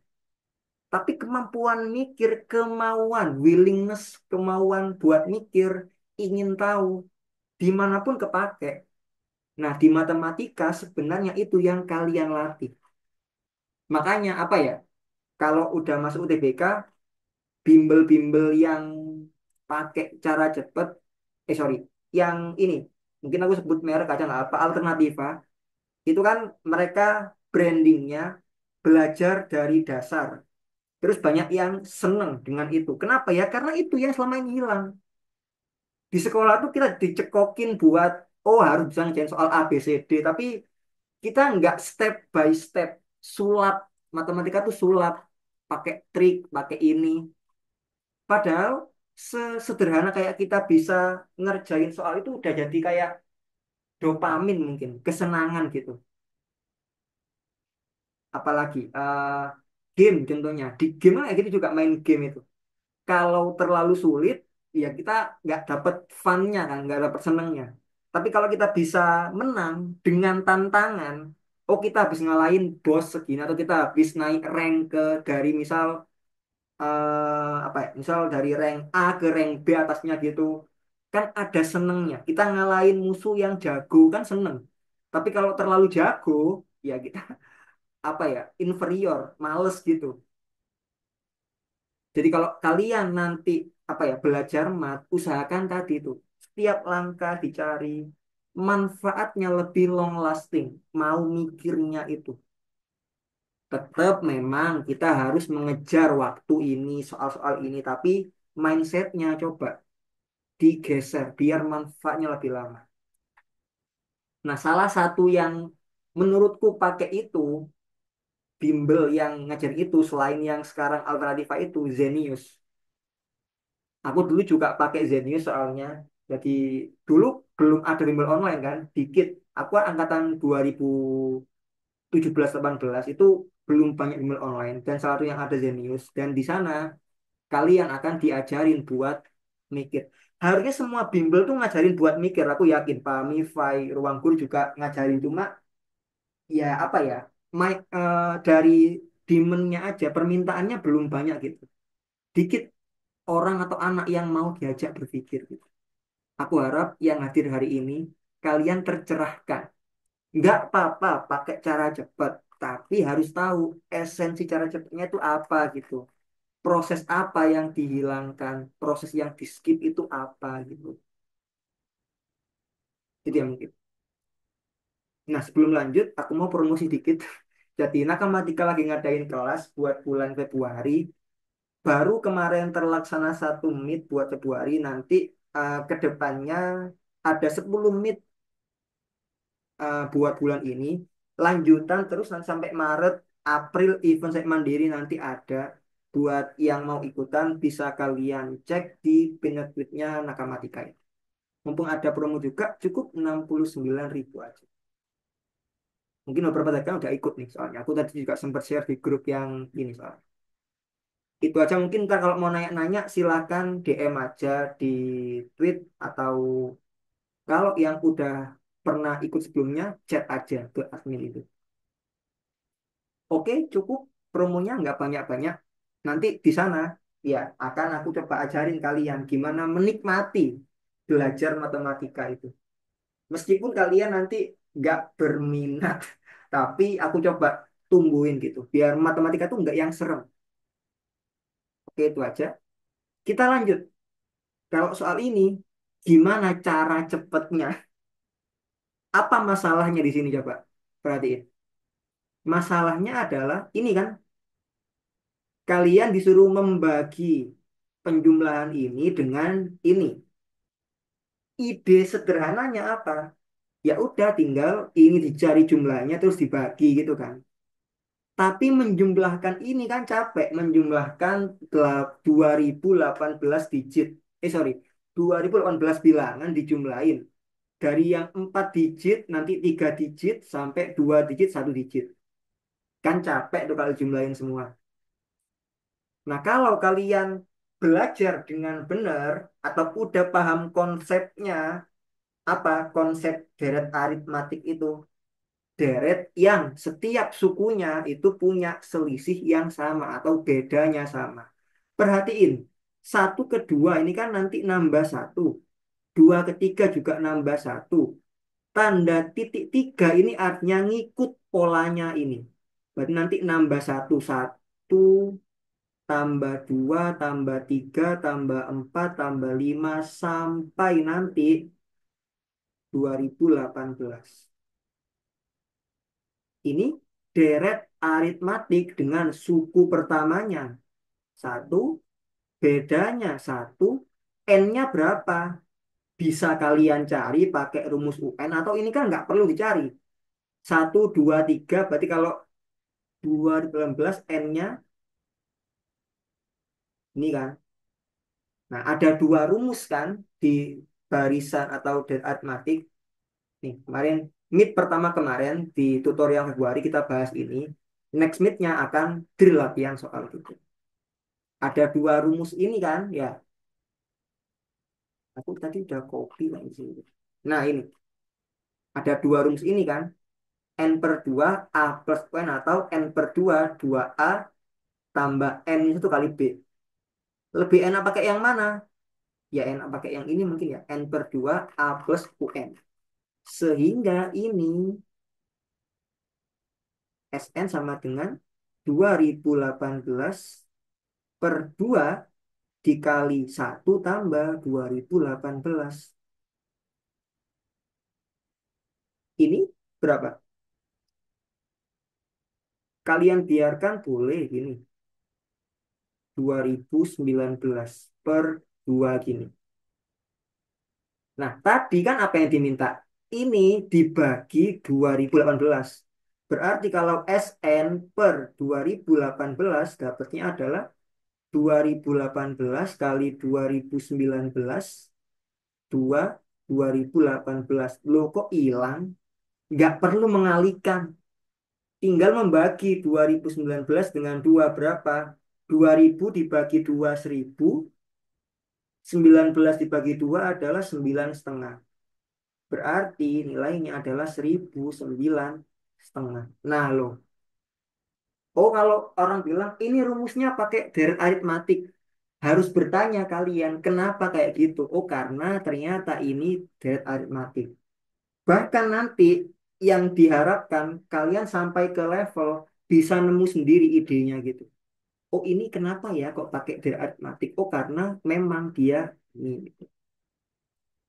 Tapi kemampuan mikir, kemauan, willingness, kemauan buat mikir, ingin tahu, dimanapun kepake. Nah, di matematika sebenarnya itu yang kalian latih. Makanya apa ya? Kalau udah masuk UTBK, bimbel-bimbel yang pakai cara cepet, sorry, yang ini, mungkin aku sebut merek aja nggak apa, Alternativa, itu kan mereka brandingnya belajar dari dasar. Terus banyak yang seneng dengan itu. Kenapa ya? Karena itu yang selama ini hilang. Di sekolah tuh kita dicekokin buat, oh harus bisa ngerjain soal A, B, C, D. Tapi kita nggak step by step. Sulap. Matematika tuh sulap. Pakai trik, pakai ini. Padahal sesederhana kayak kita bisa ngerjain soal itu udah jadi kayak dopamin mungkin. Kesenangan gitu. Apalagi game contohnya. Di game kayak gitu juga main game itu. Kalau terlalu sulit, ya kita nggak dapet fun-nya kan, nggak dapet senengnya. Tapi kalau kita bisa menang dengan tantangan, oh kita habis ngalahin bos segini atau kita habis naik rank ke dari misal apa ya, misal dari rank A ke rank B atasnya gitu, kan ada senengnya. Kita ngalahin musuh yang jago kan seneng. Tapi kalau terlalu jago, ya kita apa ya, inferior, males gitu. Jadi kalau kalian nanti apa ya belajar mat, usahakan tadi itu setiap langkah dicari manfaatnya lebih long lasting. Mau mikirnya itu tetap memang kita harus mengejar waktu ini soal-soal ini, tapi mindsetnya coba digeser biar manfaatnya lebih lama. Nah, salah satu yang menurutku pakai itu bimbel yang ngajar itu selain yang sekarang alternativa itu Zenius. Aku dulu juga pakai Zenius soalnya. Jadi dulu belum ada bimbel online kan, dikit. Aku kan angkatan 2017-18 itu belum banyak bimbel online dan salah satu yang ada Zenius dan di sana kalian akan diajarin buat mikir. Harusnya semua bimbel tuh ngajarin buat mikir. Aku yakin Pak Mifai, Ruang Guru juga ngajarin cuma ya apa ya, dari demand-nya aja permintaannya belum banyak gitu. Dikit orang atau anak yang mau diajak berpikir gitu. Aku harap yang hadir hari ini kalian tercerahkan. Nggak apa-apa pakai cara cepat, tapi harus tahu esensi cara cepatnya itu apa gitu. Proses apa yang dihilangkan, proses yang di skip itu apa gitu. Jadi ya mungkin. Nah sebelum lanjut, aku mau promosi dikit. Jadi Nakamatika lagi ngadain kelas buat bulan Februari. Baru kemarin terlaksana satu meet buat Februari. Nanti ke depannya ada 10 meet buat bulan ini, lanjutan terus nanti sampai Maret, April event saya mandiri nanti ada. Buat yang mau ikutan bisa kalian cek di Pinterest-nya Nakamatika ya. Mumpung ada promo juga, cukup 69.000 aja. Mungkin beberapa dagang udah ikut nih soalnya. Aku tadi juga sempat share di grup yang ini soalnya. Itu aja mungkin ntar kalau mau nanya-nanya silahkan DM aja di tweet atau kalau yang udah pernah ikut sebelumnya chat aja ke admin itu. Oke, cukup promonya nggak banyak-banyak. Nanti di sana ya akan aku coba ajarin kalian gimana menikmati belajar matematika itu. Meskipun kalian nanti nggak berminat, tapi aku coba tumbuhin gitu. Biar matematika tuh nggak yang serem. Oke, itu aja. Kita lanjut. Kalau soal ini, gimana cara cepetnya? Apa masalahnya di sini coba? Perhatiin. Masalahnya adalah ini kan kalian disuruh membagi penjumlahan ini dengan ini. Ide sederhananya apa? Ya udah tinggal ini dicari jumlahnya terus dibagi gitu kan. Tapi menjumlahkan ini kan capek, menjumlahkan 2018 digit. Sorry, 2018 bilangan dijumlahin. Dari yang 4 digit, nanti 3 digit, sampai 2 digit, 1 digit. Kan capek tuh kalau jumlahin semua. Nah, kalau kalian belajar dengan benar atau udah paham konsepnya, apa konsep deret aritmatik itu? Deret yang setiap sukunya itu punya selisih yang sama atau bedanya sama. Perhatiin, satu ke dua ini kan nanti nambah satu, dua ketiga juga nambah satu. Tanda titik tiga ini artinya ngikut polanya ini. Berarti nanti nambah satu, satu, tambah 2 tambah 3 tambah 4 tambah 5 sampai nanti 2018. Ini deret aritmatik dengan suku pertamanya. Satu, bedanya satu, N-nya berapa? Bisa kalian cari pakai rumus UN atau ini kan nggak perlu dicari. Satu, dua, tiga, berarti kalau 2018 N-nya ini kan. Nah, ada dua rumus kan di barisan atau dari aritmatik. Nih, kemarin meet pertama kemarin di tutorial Februari kita bahas ini. Next meet-nya akan drill latihan soal itu. Ada dua rumus ini kan, ya. Aku tadi udah copy lah di sini. Nah, ini ada dua rumus ini kan. N per 2 A plus N atau N per 2 2A tambah N itu kali B. Lebih enak pakai yang mana? Ya enak pakai yang ini mungkin ya. N per 2 A plus UN. Sehingga ini SN sama dengan 2018 per 2 dikali 1 tambah 2018. Ini berapa? Kalian biarkan boleh gini. 2019 per 2 gini. Nah, tadi kan apa yang diminta? Ini dibagi 2018. Berarti kalau SN per 2018 dapatnya adalah 2018 kali 2019 2 2018. Loh kok hilang? Nggak perlu mengalihkan. Tinggal membagi 2019 dengan 2 berapa? 2000 dibagi 2 1000. 19 dibagi 2 adalah 9,5. Berarti nilainya adalah 1009,5. Nah loh. Oh kalau orang bilang ini rumusnya pakai deret aritmatik. Harus bertanya kalian kenapa kayak gitu. Oh karena ternyata ini deret aritmatik. Bahkan nanti yang diharapkan kalian sampai ke level bisa nemu sendiri idenya gitu. Oh ini kenapa ya kok pakai deret aritmatik? Oh karena memang dia ini.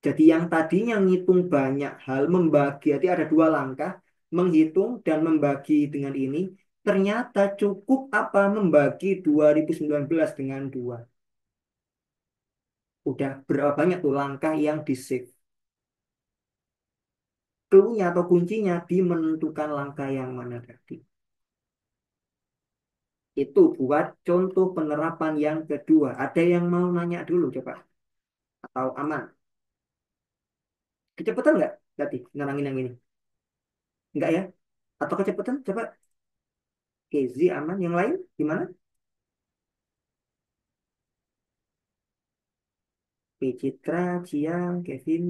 Jadi yang tadinya ngitung banyak hal, membagi, jadi ada dua langkah, menghitung dan membagi dengan ini, ternyata cukup apa membagi 2019 dengan 2. Udah berapa banyak tuh langkah yang di-save. Clue-nya atau kuncinya di menentukan langkah yang mana tadi. Itu buat contoh penerapan yang kedua. Ada yang mau nanya dulu coba? Atau aman? Kecepatan nggak tadi nerangin yang ini? Enggak ya? Atau kecepatan? Coba. Oke, Z aman. Yang lain gimana? P. Citra, Cian, Kevin,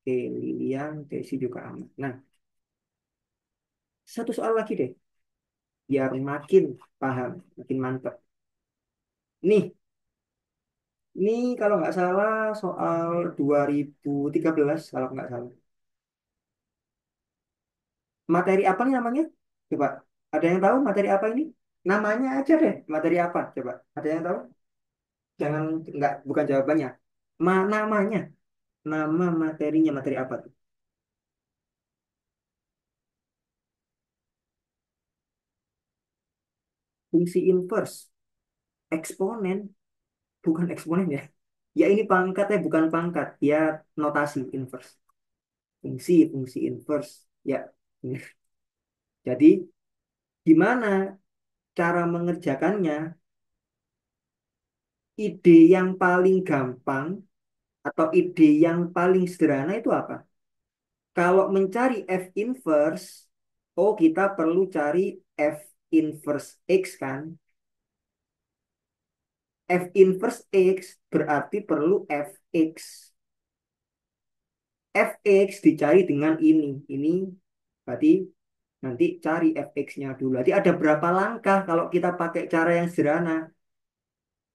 K. Lilian, Desi juga aman. Nah, satu soal lagi deh, biar makin paham, makin mantap. Nih, ini kalau nggak salah soal 2013, kalau nggak salah. Materi apa nih namanya? Coba, ada yang tahu materi apa ini? Namanya aja deh, materi apa? Coba, ada yang tahu? Jangan, nggak, bukan jawabannya. Namanya, nama materinya, materi apa tuh? Fungsi inverse, eksponen, bukan eksponen ya. Ya ini pangkatnya bukan pangkat, ya notasi inverse. Fungsi inverse. Ya. Jadi gimana cara mengerjakannya? Ide yang paling gampang atau ide yang paling sederhana itu apa? Kalau mencari F inverse, oh kita perlu cari F inverse X kan? F inverse X berarti perlu Fx. Fx dicari dengan ini. Ini berarti nanti cari fx-nya dulu. Nanti ada berapa langkah kalau kita pakai cara yang sederhana.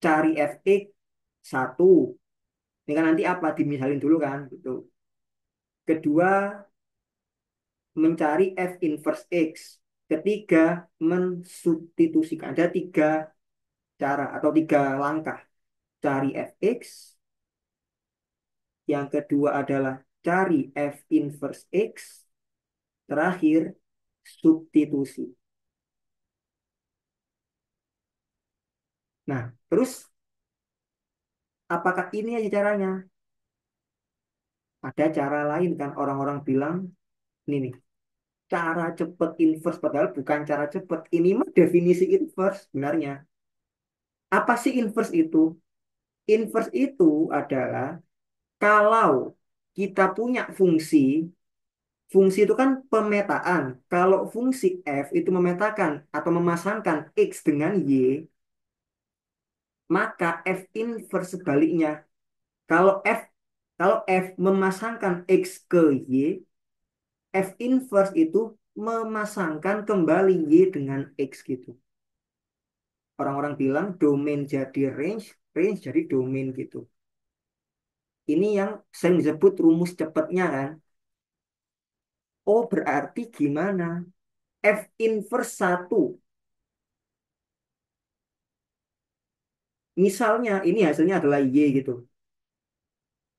Cari fx satu. Ini kan nanti apa? Dimisalin dulu kan. Gitu. Kedua, mencari f inverse x. Ketiga, mensubstitusikan. Ada tiga cara atau tiga langkah. Cari fx, yang kedua adalah cari f inverse x, terakhir substitusi. Nah, terus apakah ini aja caranya? Ada cara lain kan orang-orang bilang ini nih, cara cepet inverse padahal bukan cara cepet. Ini mah definisi inverse sebenarnya. Apa sih inverse itu? Inverse itu adalah kalau kita punya fungsi, fungsi itu kan pemetaan. Kalau fungsi f itu memetakan atau memasangkan x dengan y, maka f inverse sebaliknya. Kalau f kalau f memasangkan x ke y, f inverse itu memasangkan kembali y dengan x gitu. Orang-orang bilang domain jadi range, range jadi domain gitu. Ini yang sering disebut rumus cepatnya kan. Oh, berarti gimana? F inverse satu. Misalnya ini hasilnya adalah Y gitu.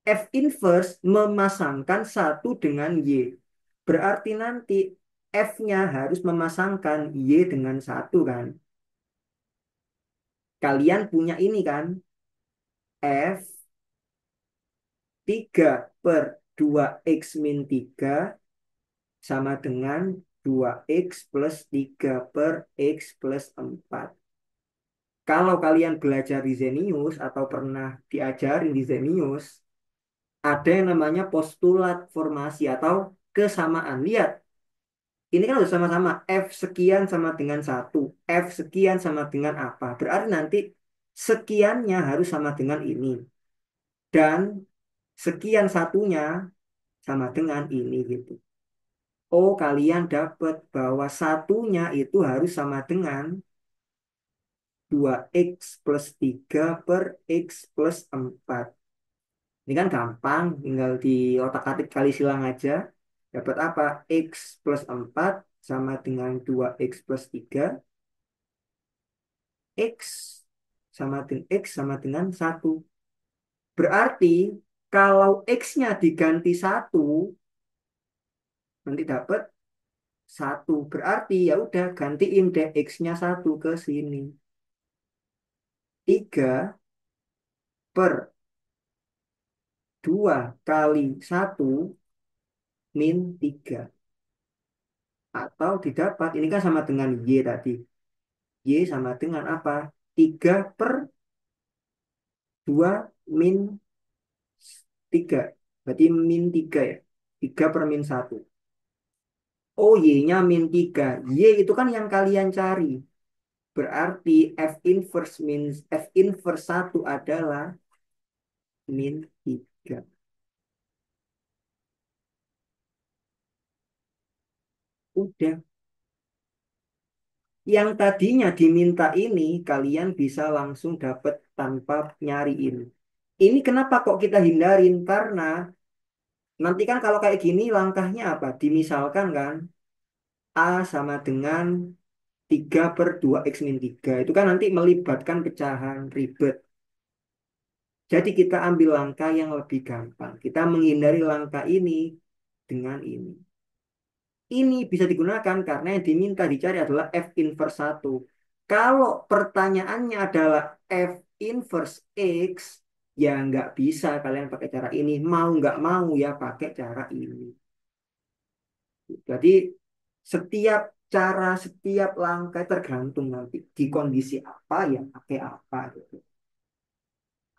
F inverse memasangkan satu dengan Y. Berarti nanti F-nya harus memasangkan Y dengan satu kan. Kalian punya ini kan. F 3 per 2x min 3 sama dengan 2x plus 3 per x plus 4. Kalau kalian belajar di Zenius atau pernah diajarin di Zenius, ada yang namanya postulat formasi atau kesamaan. Lihat, ini kan udah sama-sama F sekian sama dengan satu, F sekian sama dengan apa. Berarti nanti sekiannya harus sama dengan ini. Dan sekian satunya sama dengan ini gitu. Oh, kalian dapat bahwa satunya itu harus sama dengan 2x plus 3 per x plus 4. Ini kan gampang, tinggal di otak-atik kali silang aja. Dapat apa? X plus 4 sama dengan 2x plus 3. X sama dengan 1. Berarti kalau X-nya diganti 1, nanti dapat 1. Berarti ya udah gantiin deh X-nya 1 ke sini. 3 per 2 kali 1 min 3. Atau didapat, ini kan sama dengan Y tadi. Y sama dengan apa? 3 per 2 min 3. Berarti min 3 ya. 3 per min 1. Oh, Y-nya min 3. Y itu kan yang kalian cari. Berarti F inverse 1 adalah min 3. Udah. Yang tadinya diminta ini, kalian bisa langsung dapat tanpa nyariin. Ini kenapa kok kita hindarin? Karena nanti kan kalau kayak gini langkahnya apa? Dimisalkan kan A sama dengan 3 per 2x min 3. Itu kan nanti melibatkan pecahan ribet. Jadi kita ambil langkah yang lebih gampang. Kita menghindari langkah ini dengan ini. Ini bisa digunakan karena yang diminta dicari adalah F inverse satu. Kalau pertanyaannya adalah F inverse X, ya nggak bisa kalian pakai cara ini. Mau nggak mau ya pakai cara ini. Jadi setiap cara, setiap langkah tergantung nanti di kondisi apa ya pakai apa gitu.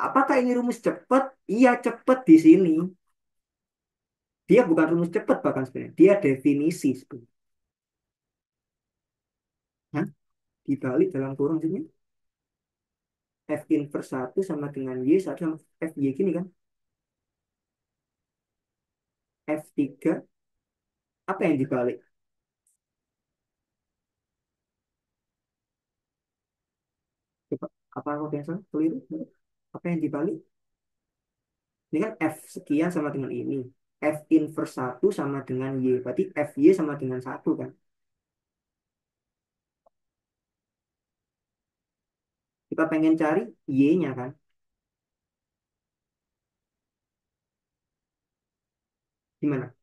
Apakah ini rumus cepat? Iya cepat di sini. Dia bukan rumus cepat bahkan sebenarnya. Dia definisi sebenarnya. Hah? Dibalik dalam kurung sini. F inverse satu sama dengan Y satu sama F Y gini kan. F3 apa yang dibalik? Coba, apa aku yang salah? Keliru? Apa yang dibalik? Ini kan F sekian sama dengan ini. F inverse satu sama dengan Y. Berarti F Y sama dengan satu kan. Kita pengen cari Y-nya kan. Gimana?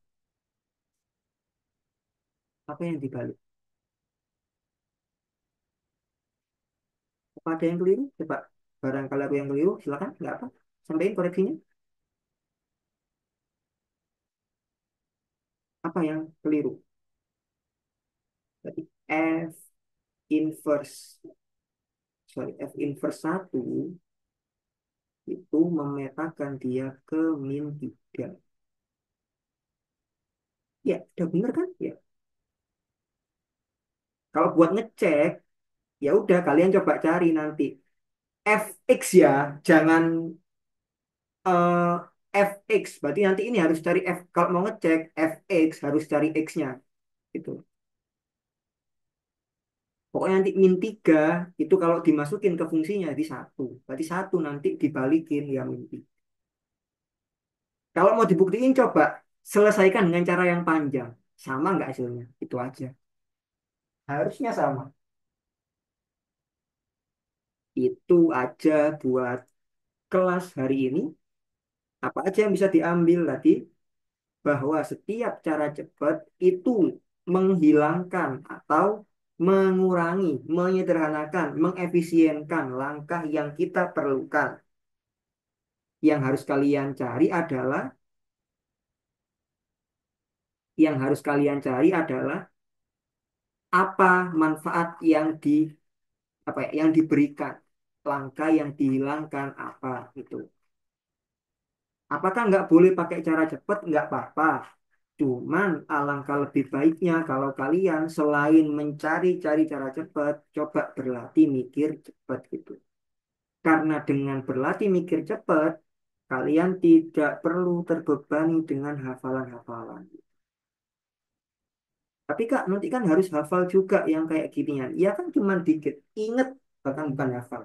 Apa yang dibalik? Apa ada yang keliru? Coba barangkali aku yang keliru, silakan, nggak apa. Sampaikan koreksinya. Apa yang keliru? Berarti F inverse, sorry, F inverse satu itu memetakan dia ke min 3. Ya, udah bener kan? Ya. Kalau buat ngecek, ya udah kalian coba cari nanti fx ya, jangan eh, fx. Berarti nanti ini harus cari f. Kalau mau ngecek fx harus cari x-nya. Gitu. Pokoknya nanti min 3 itu kalau dimasukin ke fungsinya di satu. Berarti satu nanti dibalikin ya min 3. Kalau mau dibuktiin coba selesaikan dengan cara yang panjang. Sama nggak hasilnya? Itu aja. Harusnya sama. Itu aja buat kelas hari ini. Apa aja yang bisa diambil tadi? Bahwa setiap cara cepat itu menghilangkan atau mengurangi, menyederhanakan, mengefisienkan langkah yang kita perlukan. Yang harus kalian cari adalah yang harus kalian cari adalah apa manfaat yang apa ya, yang diberikan, langkah yang dihilangkan apa itu. Apakah nggak boleh pakai cara cepat? Nggak apa-apa. Cuman alangkah lebih baiknya kalau kalian selain mencari-cari cara cepat, coba berlatih mikir cepat gitu. Karena dengan berlatih mikir cepat, kalian tidak perlu terbebani dengan hafalan-hafalan. Tapi Kak, nanti kan harus hafal juga yang kayak ginian. Iya kan cuma dikit. Ingat, bahkan bukan hafal.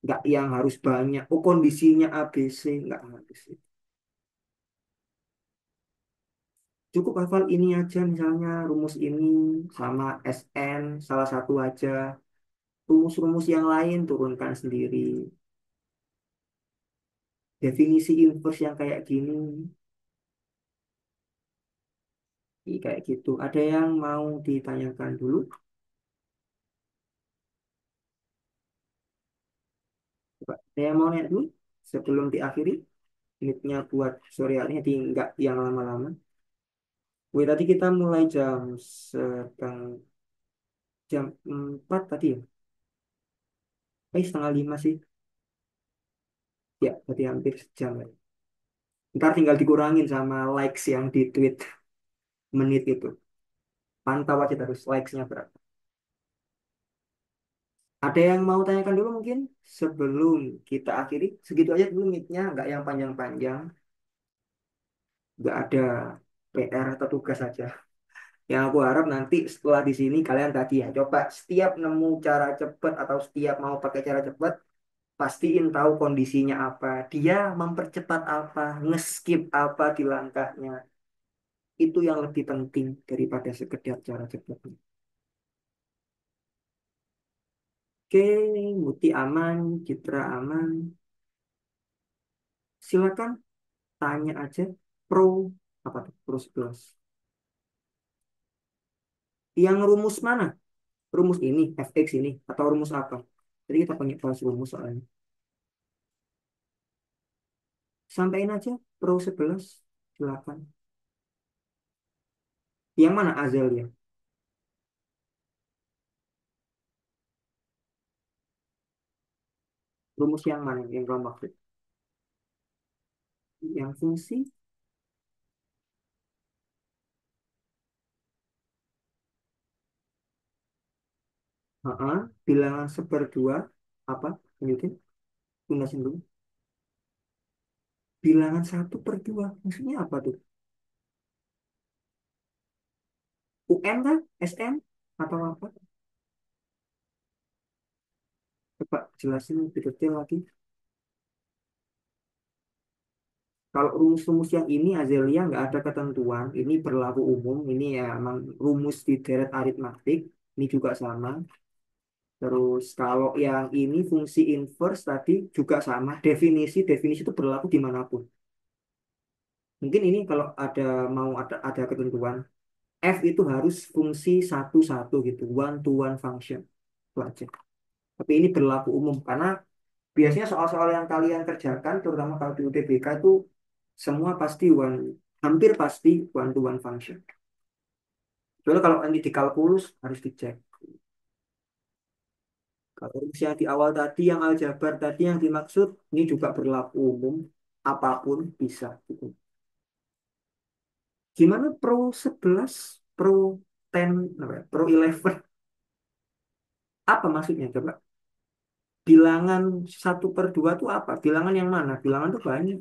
Nggak yang harus banyak. Oh kondisinya ABC. Nggak harus. Cukup hafal ini aja misalnya rumus ini sama SN salah satu aja. Rumus-rumus yang lain turunkan sendiri. Definisi inverse yang kayak gini. Kayak gitu. Ada yang mau ditanyakan dulu? Coba. Ada yang mau nanya dulu? Sebelum diakhiri. Initnya buat sore hari ini. Jadi nggak yang lama-lama. Wih, tadi kita mulai jam 4 tadi ya? Setengah 5 sih. Ya, berarti hampir sejam ya. Ntar tinggal dikurangin sama likes yang di tweet menit itu. Pantau aja terus likes-nya berapa. Ada yang mau tanyakan dulu mungkin sebelum kita akhiri? Segitu aja dulu meet-nya, nggak yang panjang-panjang. Nggak ada PR atau tugas saja. Yang aku harap nanti setelah di sini kalian tadi ya coba setiap nemu cara cepet atau setiap mau pakai cara cepet pastiin tahu kondisinya apa. Dia mempercepat apa, nge-skip apa di langkahnya. Itu yang lebih penting daripada sekedar cara cepetnya. Oke, Muti aman, Citra aman. Silakan tanya aja pro apa tuh pro 11. Yang rumus mana? Rumus ini, fx ini atau rumus apa? Jadi kita punya bahas rumus soalnya. Sampaikan aja pro 11. Silakan. Yang mana Azalia? Rumus yang mana yang kamu maksud? Yang fungsi? Heeh, bilangan seperdua apa? Lanjutin. Lunasin dulu. Bilangan 1/2. Maksudnya apa tuh? UN kah? SN? Atau apa? Coba jelasin lebih detail lagi. Kalau rumus-rumus yang ini Azelia nggak ada ketentuan, ini berlaku umum, ini ya emang rumus di deret aritmatik, ini juga sama. Terus kalau yang ini fungsi inverse tadi juga sama. Definisi itu berlaku dimanapun. Mungkin ini kalau ada ketentuan F itu harus fungsi satu-satu gitu, one to one function. Itu aja. Tapi ini berlaku umum karena biasanya soal-soal yang kalian kerjakan, terutama kalau di UTBK itu semua pasti hampir pasti one to one function. Soalnya kalau nanti di kalkulus harus dicek. Kalau rumus yang di awal tadi, yang aljabar tadi yang dimaksud, ini juga berlaku umum, apapun bisa. Gitu. Gimana Pro 10, apa ya, Pro 11, apa maksudnya coba? Bilangan 1/2 itu apa? Bilangan yang mana? Bilangan itu banyak.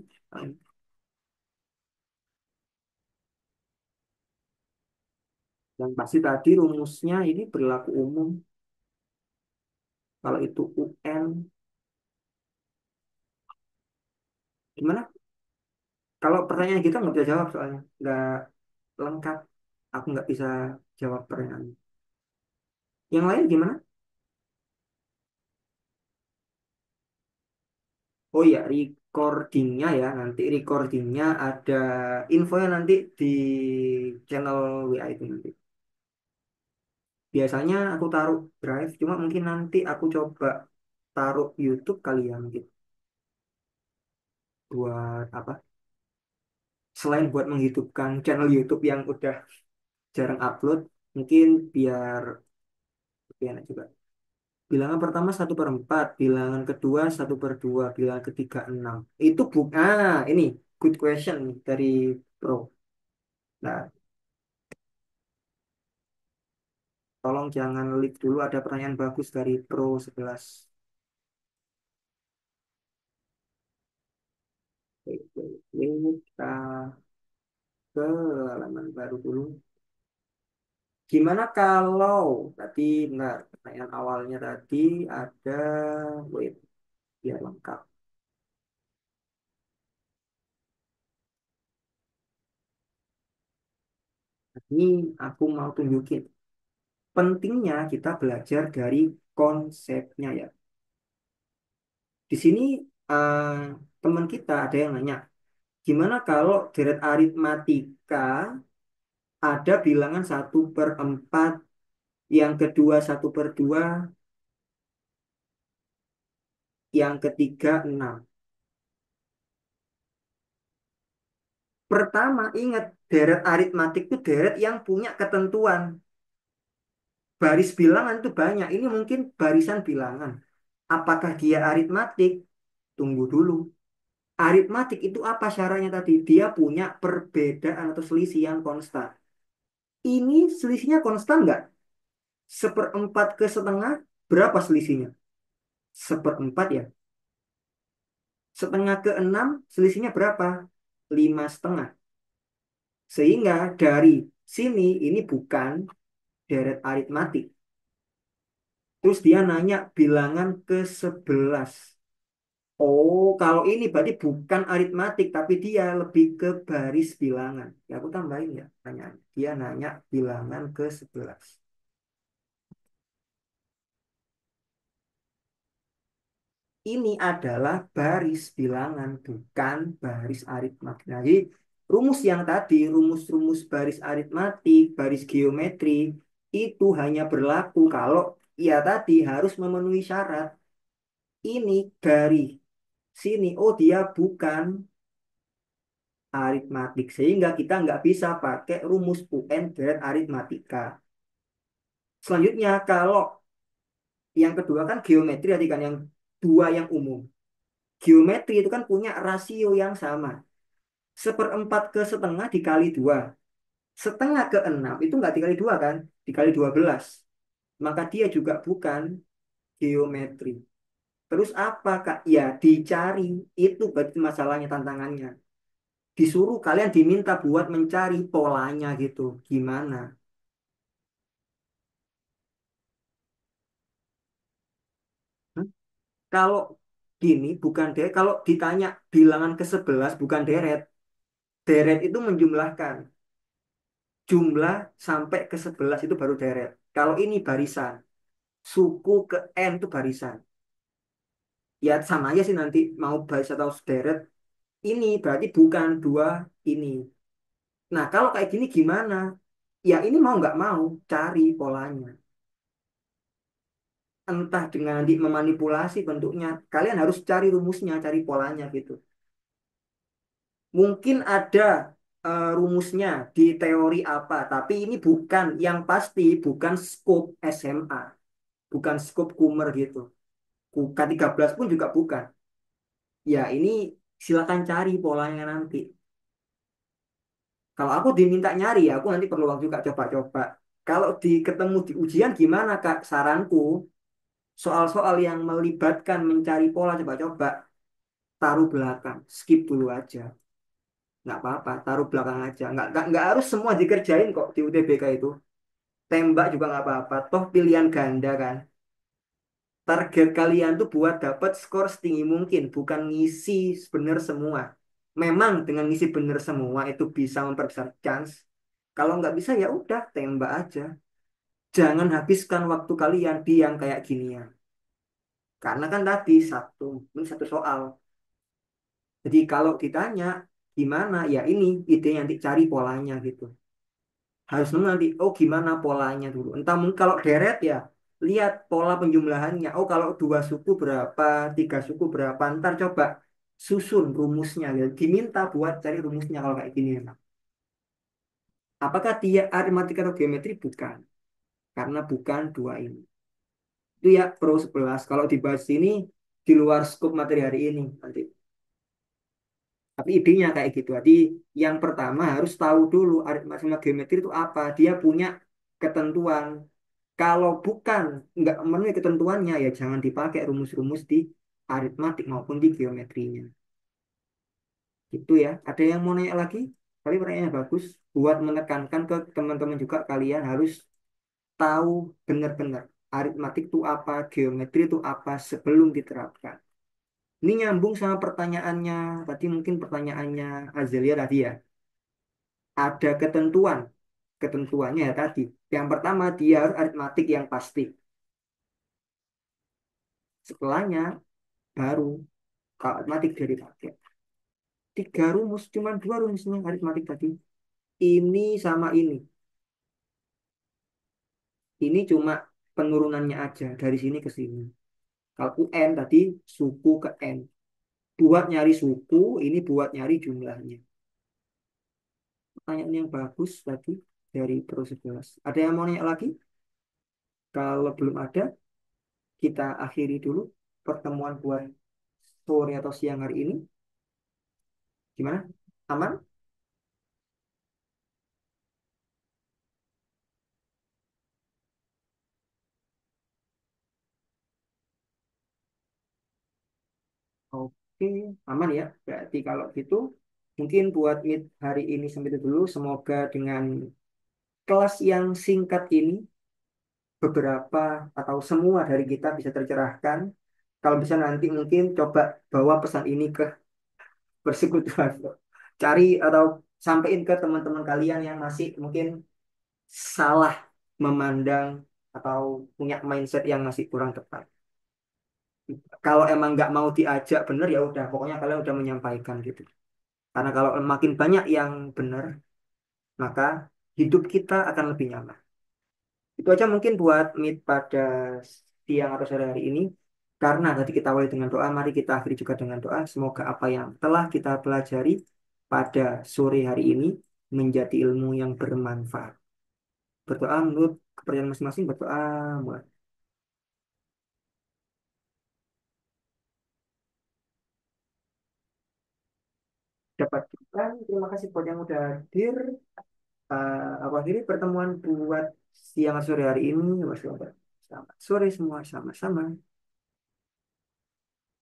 Yang pasti tadi rumusnya ini berlaku umum. Kalau itu UN, gimana? Kalau pertanyaan kita nggak bisa jawab soalnya. Nggak lengkap. Aku nggak bisa jawab pertanyaan. Yang lain gimana? Oh iya, recordingnya ya. Nanti recordingnya ada infonya nanti di channel WA itu nanti. Biasanya aku taruh Drive, cuma mungkin nanti aku coba taruh YouTube kali ya mungkin. Buat apa? Selain buat menghidupkan channel YouTube yang udah jarang upload, mungkin biar lebih enak juga. Bilangan pertama 1/4, bilangan kedua 1/2, bilangan ketiga 6. Itu ini good question nih dari Pro. Nah, tolong jangan leave dulu, ada pertanyaan bagus dari Pro 11. Oke, ini kita ke halaman baru dulu. Gimana kalau tadi, benar, pertanyaan awalnya tadi ada, wait, biar lengkap. Ini aku mau tunjukin. Pentingnya kita belajar dari konsepnya ya. Di sini eh, teman kita ada yang nanya, gimana kalau deret aritmatika ada bilangan 1/4, yang kedua 1/2, yang ketiga 6. Pertama, ingat deret aritmatik itu deret yang punya ketentuan. Baris bilangan itu banyak. Ini mungkin barisan bilangan. Apakah dia aritmatik? Tunggu dulu. Aritmatik itu apa syaratnya tadi? Dia punya perbedaan atau selisih yang konstan. Ini selisihnya konstan nggak? 1/4 ke setengah, berapa selisihnya? 1/4 ya. 1/2 ke 6, selisihnya berapa? 5/2. Sehingga dari sini ini bukan deret aritmatik. Terus dia nanya bilangan ke 11. Oh, kalau ini berarti bukan aritmatik, tapi dia lebih ke baris bilangan. Ya, aku tambahin ya tanyaan. Dia nanya bilangan ke 11. Ini adalah baris bilangan, bukan baris aritmatik. Nah, jadi rumus yang tadi, rumus-rumus baris aritmatik, baris geometri, itu hanya berlaku kalau ya tadi harus memenuhi syarat. Ini dari sini, oh dia bukan aritmatik. Sehingga kita nggak bisa pakai rumus UN dan aritmatika. Selanjutnya, kalau yang kedua kan geometri tadi kan yang dua yang umum. Geometri itu kan punya rasio yang sama. 1/4 ke setengah dikali 2. 1/2 ke 6 itu nggak dikali 2 kan? Dikali 12. Maka dia juga bukan geometri. Terus apa Kak? Ya dicari. Itu berarti masalahnya, tantangannya. Disuruh kalian diminta buat mencari polanya gitu. Gimana? Hmm? Kalau gini bukan deret, kalau ditanya bilangan ke 11 bukan deret. Deret itu menjumlahkan jumlah sampai ke 11 itu baru deret. Kalau ini barisan. Suku ke N itu barisan. Ya sama aja sih nanti mau baris atau sederet. Ini berarti bukan dua ini. Nah kalau kayak gini gimana? Ya ini mau nggak mau cari polanya. Entah dengan nanti memanipulasi bentuknya. Kalian harus cari rumusnya, cari polanya gitu. Mungkin ada rumusnya di teori apa, tapi ini bukan yang pasti, bukan skop SMA, bukan skop Kumer gitu. K13 pun juga bukan. Ya ini silakan cari polanya nanti. Kalau aku diminta nyari ya, aku nanti perlu waktu juga coba-coba. Kalau ketemu di ujian gimana Kak? Saranku, soal-soal yang melibatkan mencari pola coba-coba, taruh belakang, skip dulu aja. Nggak apa-apa, taruh belakang aja. Nggak harus semua dikerjain kok di UTBK itu. Tembak juga nggak apa-apa, toh pilihan ganda kan. Target kalian tuh buat dapat skor setinggi mungkin, bukan ngisi bener semua. Memang dengan ngisi bener semua itu bisa memperbesar chance. Kalau nggak bisa ya udah tembak aja. Jangan habiskan waktu kalian di yang kayak ginian. Karena kan tadi ini satu soal. Jadi kalau ditanya gimana, ya ini ide yang dicari polanya gitu. Harus nemu nanti, oh gimana polanya dulu. Entah mungkin kalau deret ya, lihat pola penjumlahannya. Oh kalau dua suku berapa, tiga suku berapa. Ntar coba susun rumusnya. Gitu. Diminta buat cari rumusnya kalau kayak gini. Apakah dia aritmatika atau geometri? Bukan. Karena bukan dua ini. Itu ya pro 11. Kalau dibahas ini di luar skop materi hari ini nanti. Tapi idenya kayak gitu. Jadi yang pertama harus tahu dulu aritmatika geometri itu apa. Dia punya ketentuan. Kalau bukan nggak memenuhi ketentuannya ya jangan dipakai rumus-rumus di aritmatik maupun di geometrinya. Gitu ya. Ada yang mau nanya lagi? Tapi pertanyaannya bagus. Buat menekankan ke teman-teman juga kalian harus tahu benar-benar aritmatik itu apa, geometri itu apa sebelum diterapkan. Ini nyambung sama pertanyaannya tadi mungkin pertanyaannya Azelia tadi ya. Ada ketentuan, ketentuannya ya tadi. Yang pertama dia harus aritmatik yang pasti. Setelahnya baru kalau aritmatik dari dipakai. Tiga rumus, cuma dua rumusnya aritmatik tadi. Ini sama ini. Ini cuma penurunannya aja dari sini ke sini. Kalau UN tadi suku ke N. Buat nyari suku, ini buat nyari jumlahnya. Pertanyaan yang bagus tadi dari Pro 11. Ada yang mau nanya lagi? Kalau belum ada, kita akhiri dulu pertemuan buat sore atau siang hari ini. Gimana? Aman? Oke, aman ya. Berarti kalau gitu, mungkin buat meet hari ini sampai itu dulu. Semoga dengan kelas yang singkat ini, beberapa atau semua dari kita bisa tercerahkan. Kalau bisa nanti mungkin coba bawa pesan ini ke persekutuan. Cari atau sampaikan ke teman-teman kalian yang masih mungkin salah memandang atau punya mindset yang masih kurang tepat. Kalau emang nggak mau diajak bener ya udah, pokoknya kalian udah menyampaikan gitu. Karena kalau makin banyak yang benar, maka hidup kita akan lebih nyaman. Itu aja mungkin buat meet pada siang atau sore hari ini. Karena tadi kita awali dengan doa, mari kita akhiri juga dengan doa. Semoga apa yang telah kita pelajari pada sore hari ini menjadi ilmu yang bermanfaat. Berdoa menurut kepercayaan masing-masing, berdoa buat dapat kita. Terima kasih buat yang udah hadir. Aku akhiri pertemuan buat siang atau sore hari ini. Selamat sore semua, sama-sama.